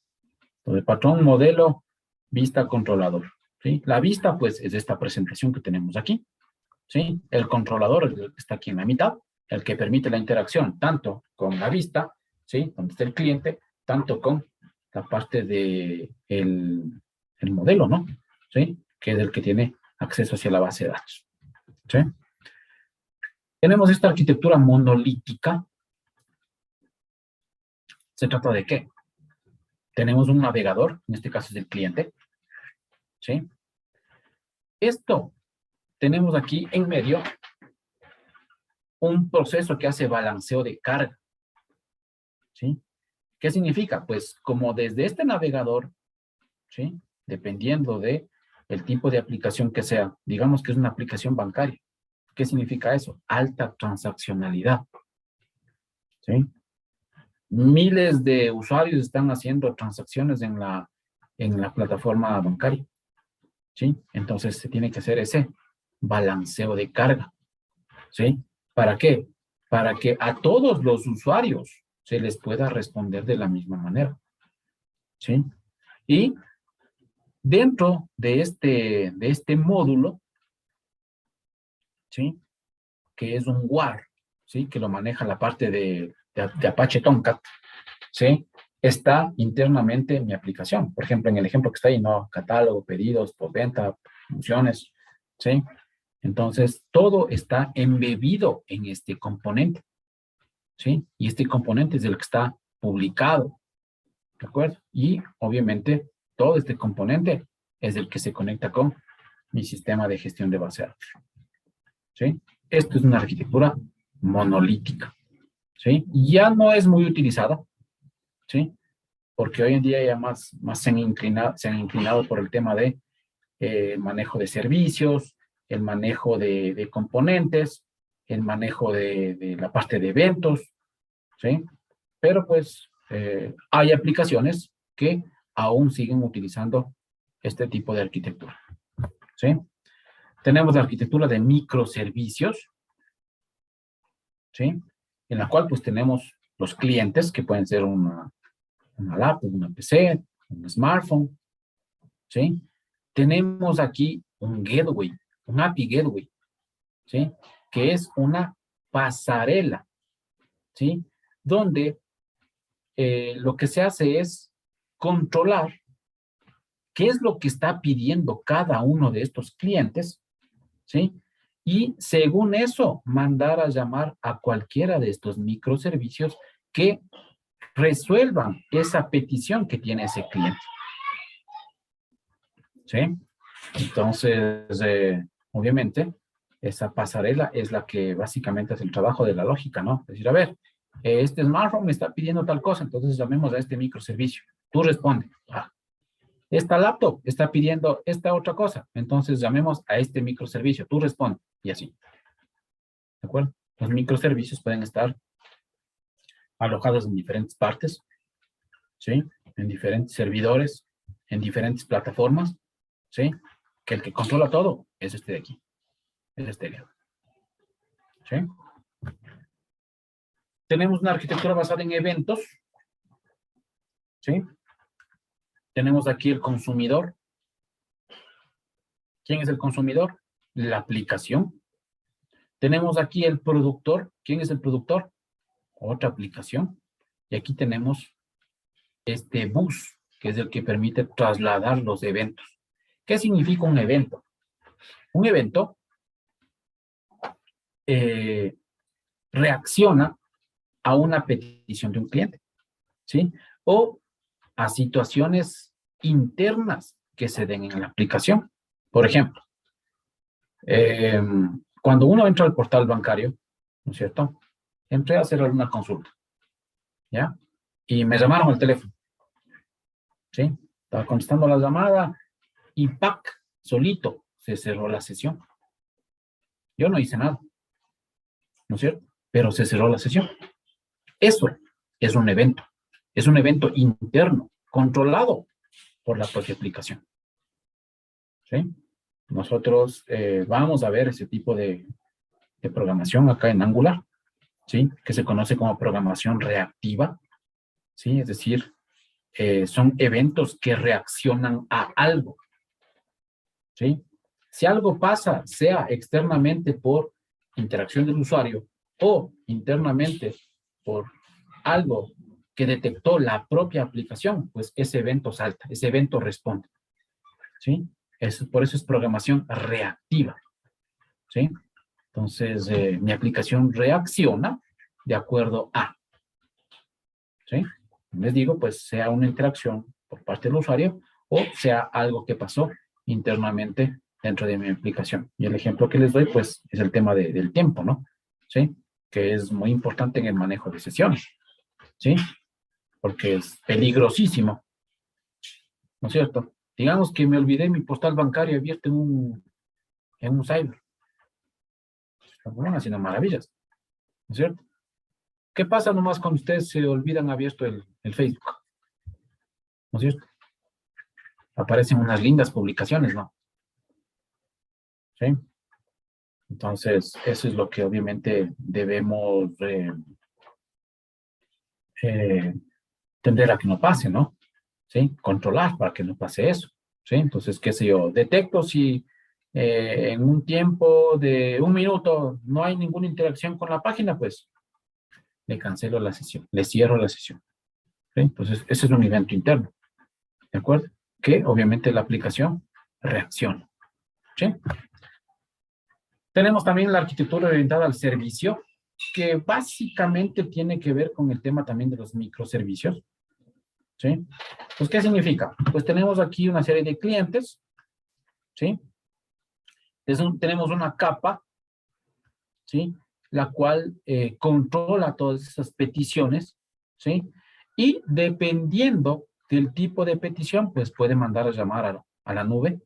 Entonces, patrón, modelo, vista, controlador. ¿Sí? La vista, pues, es esta presentación que tenemos aquí. ¿Sí? El controlador es el que está aquí en la mitad, el que permite la interacción tanto con la vista, ¿sí? Donde está el cliente, tanto con la parte de el modelo, ¿no? ¿Sí? Que es el que tiene acceso hacia la base de datos. ¿Sí? Tenemos esta arquitectura monolítica. ¿Se trata de qué? Tenemos un navegador, en este caso es el cliente. ¿Sí? Esto tenemos aquí en medio un proceso que hace balanceo de carga. ¿Sí? ¿Qué significa? Pues como desde este navegador, ¿sí? Dependiendo de el tipo de aplicación que sea, digamos que es una aplicación bancaria. ¿Qué significa eso? Alta transaccionalidad. ¿Sí? Miles de usuarios están haciendo transacciones en la plataforma bancaria. ¿Sí? Entonces se tiene que hacer ese balanceo de carga. ¿Sí? ¿Para qué? Para que a todos los usuarios se les pueda responder de la misma manera. ¿Sí? Y dentro de este módulo, ¿sí? Que es un WAR, ¿sí? Que lo maneja la parte de Apache Tomcat, ¿sí? Está internamente mi aplicación. Por ejemplo, en el ejemplo que está ahí, ¿no? Catálogo, pedidos, postventa, funciones, ¿sí? Entonces, todo está embebido en este componente, ¿sí? Y este componente es el que está publicado, ¿de acuerdo? Y, obviamente, todo este componente es el que se conecta con mi sistema de gestión de base de datos, ¿sí? Esto es una arquitectura monolítica, ¿sí? Ya no es muy utilizada, ¿sí? Porque hoy en día ya más se han inclinado por el tema de manejo de servicios, el manejo de componentes, el manejo de la parte de eventos, ¿sí? Pero pues hay aplicaciones que aún siguen utilizando este tipo de arquitectura, ¿sí? Tenemos la arquitectura de microservicios, ¿sí? En la cual pues tenemos los clientes que pueden ser una laptop, una PC, un smartphone, ¿sí? Tenemos aquí un gateway, un API gateway, ¿sí? Que es una pasarela, ¿sí? Donde lo que se hace es controlar qué es lo que está pidiendo cada uno de estos clientes, ¿sí? Y según eso, mandar a llamar a cualquiera de estos microservicios que resuelvan esa petición que tiene ese cliente, ¿sí? Entonces, obviamente, esa pasarela es la que básicamente hace el trabajo de la lógica, ¿no? Es decir, a ver, este smartphone me está pidiendo tal cosa, entonces llamemos a este microservicio. Tú responde. Esta laptop está pidiendo esta otra cosa, entonces llamemos a este microservicio. Tú responde. Y así. ¿De acuerdo? Los microservicios pueden estar alojados en diferentes partes, ¿sí? En diferentes servidores, en diferentes plataformas, ¿sí? Que el que controla todo es este de aquí. Es este de aquí. ¿Sí? Tenemos una arquitectura basada en eventos, ¿sí? Tenemos aquí el consumidor. ¿Quién es el consumidor? La aplicación. Tenemos aquí el productor. ¿Quién es el productor? Otra aplicación. Y aquí tenemos este bus, que es el que permite trasladar los eventos. ¿Qué significa un evento? Un evento reacciona a una petición de un cliente, ¿sí? O a situaciones internas que se den en la aplicación. Por ejemplo, cuando uno entra al portal bancario, ¿no es cierto? Entré a hacer alguna consulta, ¿ya? Y me llamaron al teléfono, ¿sí? Estaba contestando la llamada y ¡pac! Solito se cerró la sesión. Yo no hice nada, ¿no es cierto? Pero se cerró la sesión. Eso es un evento interno, controlado por la propia aplicación, ¿sí? Nosotros vamos a ver ese tipo de programación acá en Angular, ¿sí? Que se conoce como programación reactiva, ¿sí? Es decir, son eventos que reaccionan a algo, ¿sí? Si algo pasa, sea externamente por interacción del usuario o internamente por algo que detectó la propia aplicación, pues ese evento salta, ese evento responde, ¿sí? Por eso es programación reactiva, ¿sí? Entonces, mi aplicación reacciona de acuerdo a, ¿sí? Les digo, pues sea una interacción por parte del usuario o sea algo que pasó internamente dentro de mi aplicación. Y el ejemplo que les doy, pues, es el tema del tiempo, ¿no? ¿Sí? Que es muy importante en el manejo de sesiones, ¿sí? Porque es peligrosísimo, ¿no es cierto? Digamos que me olvidé mi postal bancario abierto en un cyber. Están haciendo maravillas, ¿no es cierto? ¿Qué pasa nomás cuando ustedes se olvidan abierto el Facebook? ¿No es cierto? Aparecen unas lindas publicaciones, ¿no? ¿Sí? Entonces, eso es lo que obviamente debemos tender a que no pase, ¿no? ¿Sí? Controlar para que no pase eso, ¿sí? Entonces, qué sé yo, detecto si en un tiempo de 1 minuto no hay ninguna interacción con la página, pues le cancelo la sesión, le cierro la sesión, ¿sí? Entonces, ese es un evento interno, ¿de acuerdo? Que obviamente la aplicación reacciona, ¿sí? Tenemos también la arquitectura orientada al servicio, que básicamente tiene que ver con el tema también de los microservicios, ¿sí? Pues, ¿qué significa? Pues tenemos aquí una serie de clientes, ¿sí? Tenemos una capa, ¿sí? La cual controla todas esas peticiones, ¿sí? Y dependiendo del tipo de petición, pues puede mandar a llamar a la nube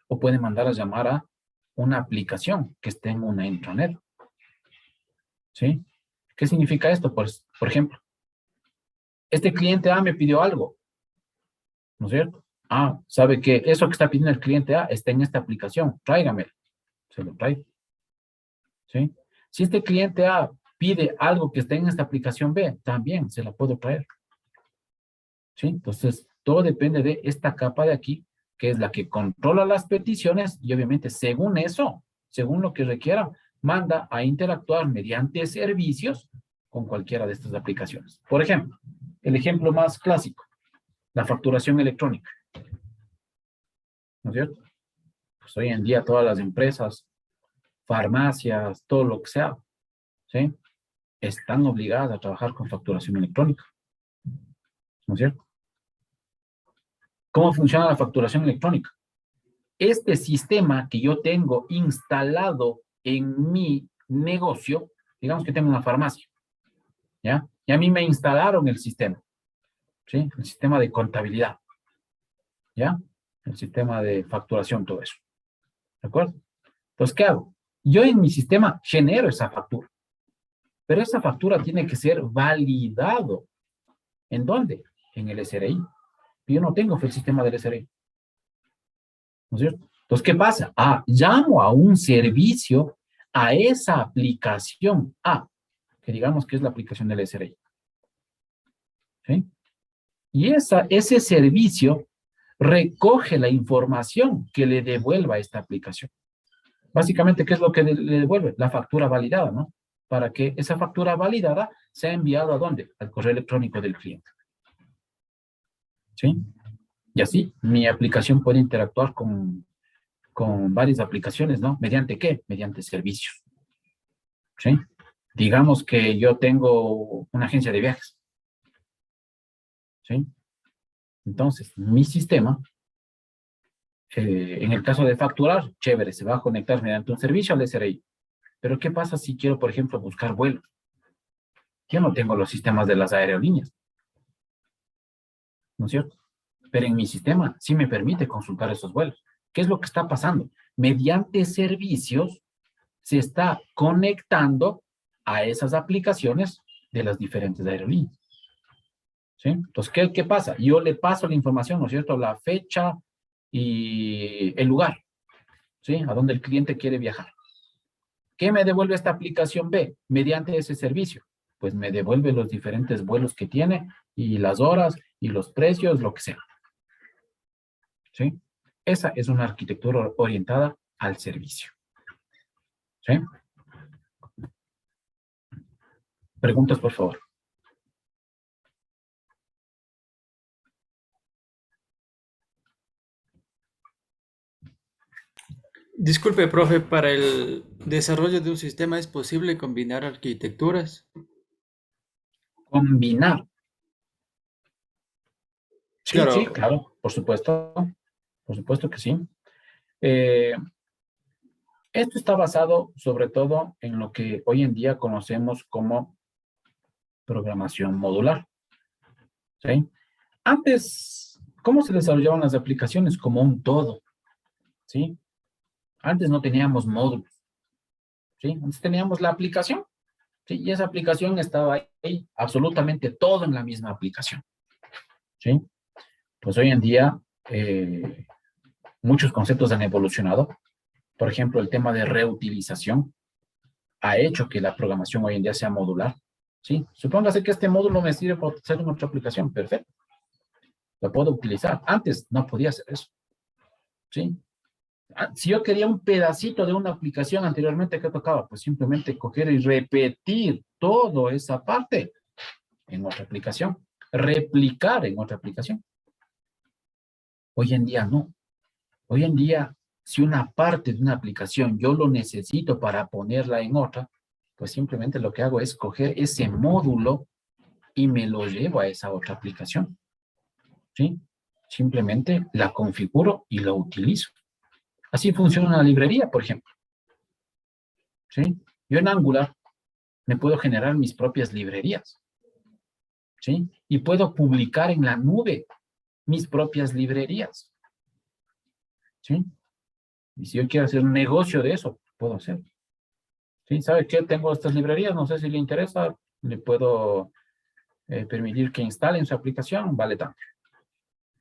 o puede mandar a llamar a una aplicación que esté en una intranet, ¿sí? ¿Qué significa esto? Pues, por ejemplo, este cliente A me pidió algo, ¿no es cierto? Ah, sabe que eso que está pidiendo el cliente A está en esta aplicación, tráigamelo, se lo traigo, ¿sí? Si este cliente A pide algo que esté en esta aplicación B, también se la puedo traer, ¿sí? Entonces, todo depende de esta capa de aquí, que es la que controla las peticiones y obviamente según eso, según lo que requiera, manda a interactuar mediante servicios con cualquiera de estas aplicaciones. Por ejemplo, el ejemplo más clásico, la facturación electrónica, ¿no es cierto? Pues hoy en día todas las empresas, farmacias, todo lo que sea, ¿sí? Están obligadas a trabajar con facturación electrónica, ¿no es cierto? ¿Cómo funciona la facturación electrónica? Este sistema que yo tengo instalado en mi negocio, digamos que tengo una farmacia, ¿ya? Y a mí me instalaron el sistema, ¿sí? El sistema de contabilidad, ¿ya? El sistema de facturación, todo eso, ¿de acuerdo? Entonces, ¿qué hago? Yo en mi sistema genero esa factura, pero esa factura tiene que ser validado. ¿En dónde? En el SRI. Yo no tengo el sistema del SRI, ¿no es cierto? Entonces, ¿qué pasa? Ah, llamo a un servicio a esa aplicación A, que digamos que es la aplicación del SRI. ¿Sí? Y ese servicio recoge la información que le devuelva a esta aplicación. Básicamente, ¿qué es lo que le devuelve? La factura validada, ¿no? Para que esa factura validada sea enviada ¿a dónde? Al correo electrónico del cliente. ¿Sí? Y así, mi aplicación puede interactuar con varias aplicaciones, ¿no? ¿Mediante qué? Mediante servicios. ¿Sí? Digamos que yo tengo una agencia de viajes. ¿Sí? Entonces, mi sistema, en el caso de facturar, chévere, se va a conectar mediante un servicio al SRI. Pero ¿qué pasa si quiero, por ejemplo, buscar vuelos? Yo no tengo los sistemas de las aerolíneas, ¿no es cierto? Pero en mi sistema sí me permite consultar esos vuelos. ¿Qué es lo que está pasando? Mediante servicios se está conectando a esas aplicaciones de las diferentes aerolíneas. ¿Sí? Entonces, ¿qué pasa? Yo le paso la información, ¿no es cierto? La fecha y el lugar, ¿sí? A donde el cliente quiere viajar. ¿Qué me devuelve esta aplicación B? Mediante ese servicio. pues me devuelve los diferentes vuelos que tiene y las horas y los precios, lo que sea. ¿Sí? Esa es una arquitectura orientada al servicio. ¿Sí? Preguntas, por favor. Disculpe, profe, para el desarrollo de un sistema es posible combinar arquitecturas. Combinar. Sí, sí, Claro, claro, por supuesto. Por supuesto que sí. Eh, Esto está basado sobre todo en lo que hoy en día conocemos como programación modular. ¿Sí? Antes, ¿cómo se desarrollaban las aplicaciones? Como un todo. ¿Sí? Antes no teníamos módulos. ¿Sí? Antes teníamos la aplicación. ¿Sí? Y esa aplicación estaba ahí, absolutamente todo en la misma aplicación. ¿Sí? Pues hoy en día muchos conceptos han evolucionado. Por ejemplo, el tema de reutilización ha hecho que la programación hoy en día sea modular. ¿Sí? Supóngase que este módulo me sirve para hacer en otra aplicación. Perfecto. Lo puedo utilizar. Antes no podía hacer eso. ¿Sí? Si yo quería un pedacito de una aplicación anteriormente, ¿qué tocaba? Pues simplemente coger y repetir toda esa parte en otra aplicación. Replicar en otra aplicación. Hoy en día no. Hoy en día, si una parte de una aplicación yo lo necesito para ponerla en otra, pues simplemente lo que hago es coger ese módulo y me lo llevo a esa otra aplicación. ¿Sí? Simplemente la configuro y lo utilizo. Así funciona una librería, por ejemplo. ¿Sí? Yo en Angular me puedo generar mis propias librerías. ¿Sí? Y puedo publicar en la nube mis propias librerías. ¿Sí? Y si yo quiero hacer un negocio de eso, puedo hacer. ¿Sí? ¿Sabe qué? Tengo estas librerías, no sé si le interesa, le puedo permitir que instalen su aplicación, vale tanto.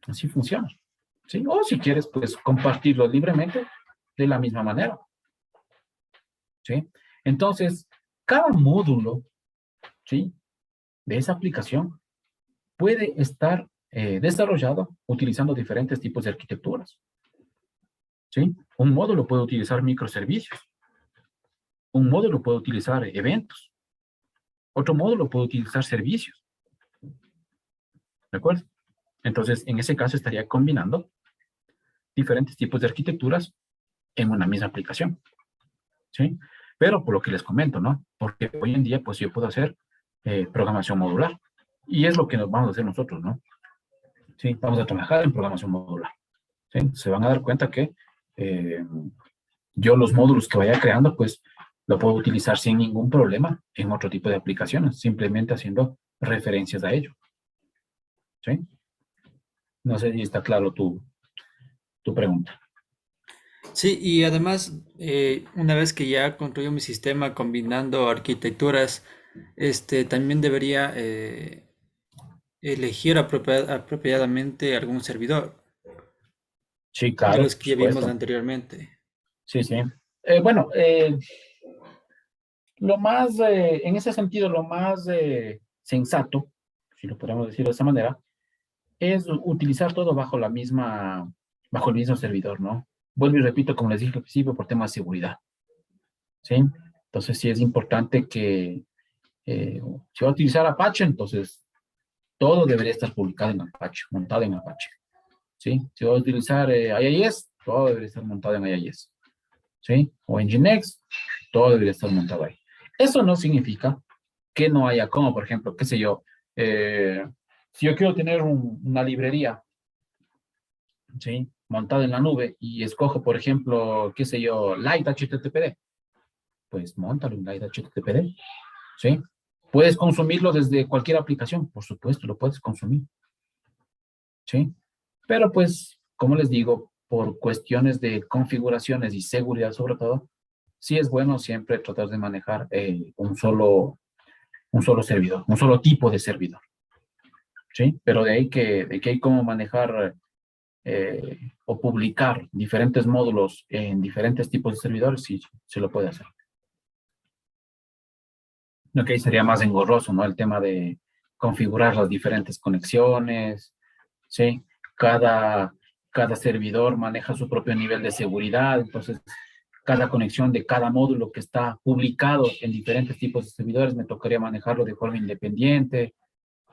Así funciona. ¿Sí? O si quieres, pues compartirlo libremente de la misma manera. ¿Sí? Entonces, cada módulo, ¿sí?, de esa aplicación puede estar desarrollado utilizando diferentes tipos de arquitecturas. ¿Sí? Un módulo puede utilizar microservicios. Un módulo puede utilizar eventos. Otro módulo puede utilizar servicios. ¿De acuerdo? Entonces, en ese caso estaría combinando diferentes tipos de arquitecturas en una misma aplicación. ¿Sí? Pero por lo que les comento, ¿no? Porque hoy en día, pues yo puedo hacer programación modular. Y es lo que nos vamos a hacer nosotros, ¿no? Sí, vamos a trabajar en programación modular. ¿Sí? Se van a dar cuenta que yo los módulos que vaya creando, pues lo puedo utilizar sin ningún problema en otro tipo de aplicaciones, simplemente haciendo referencias a ello. ¿Sí? No sé si está claro tu pregunta. sí, y además, una vez que ya construyo mi sistema combinando arquitecturas, también debería elegir apropiadamente algún servidor Sí, de claro, los por que ya vimos supuesto. anteriormente. Sí, sí. Bueno, lo más, en ese sentido, lo más sensato, si lo podemos decir de esa manera, es utilizar todo bajo el mismo servidor, ¿no? Vuelvo y repito, como les dije al principio, por temas de seguridad, ¿sí? Entonces, sí es importante que si va a utilizar Apache, entonces todo debería estar publicado en Apache, montado en Apache, ¿sí? Si va a utilizar IIS, todo debería estar montado en IIS, ¿sí? O en Nginx, todo debería estar montado ahí. Eso no significa que no haya como, por ejemplo, qué sé yo, eh, si yo quiero tener una librería, ¿sí?, montada en la nube y escojo, por ejemplo, qué sé yo, Light HTTPD, pues montalo en Light HTTPD, ¿sí? Puedes consumirlo desde cualquier aplicación, por supuesto, lo puedes consumir, ¿sí? Pero pues, como les digo, por cuestiones de configuraciones y seguridad sobre todo, sí es bueno siempre tratar de manejar un solo servidor, un solo tipo de servidor, ¿sí? Pero de que hay cómo manejar o publicar diferentes módulos en diferentes tipos de servidores, sí, se lo puede hacer. Lo que ahí sería más engorroso, ¿no? El tema de configurar las diferentes conexiones, ¿sí? Cada, cada servidor maneja su propio nivel de seguridad, entonces cada conexión de cada módulo que está publicado en diferentes tipos de servidores me tocaría manejarlo de forma independiente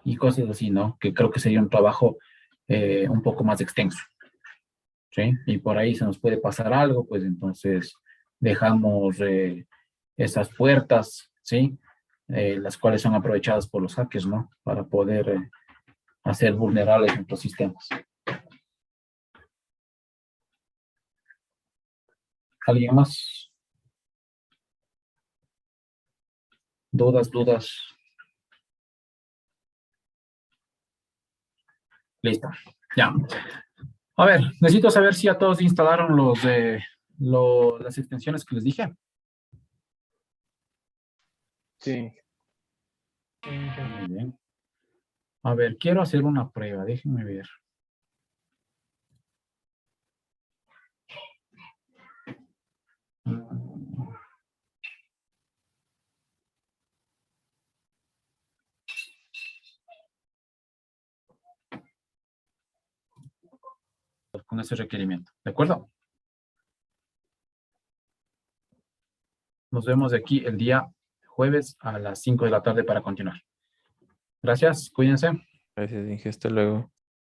y cosas así, ¿no? Que creo que sería un trabajo un poco más extenso, ¿sí? Y por ahí se nos puede pasar algo, pues entonces dejamos esas puertas, ¿sí? Las cuales son aprovechadas por los hackers, ¿no? Para poder hacer vulnerables nuestros sistemas. ¿Alguien más? ¿Dudas, dudas? Listo. Ya. A ver, necesito saber si a todos instalaron las extensiones que les dije. Sí. Muy bien. A ver, quiero hacer una prueba, déjenme ver. Mm, Con ese requerimiento, ¿de acuerdo? Nos vemos de aquí el día jueves a las 5 de la tarde para continuar. Gracias, cuídense. Gracias, Inge. Hasta luego.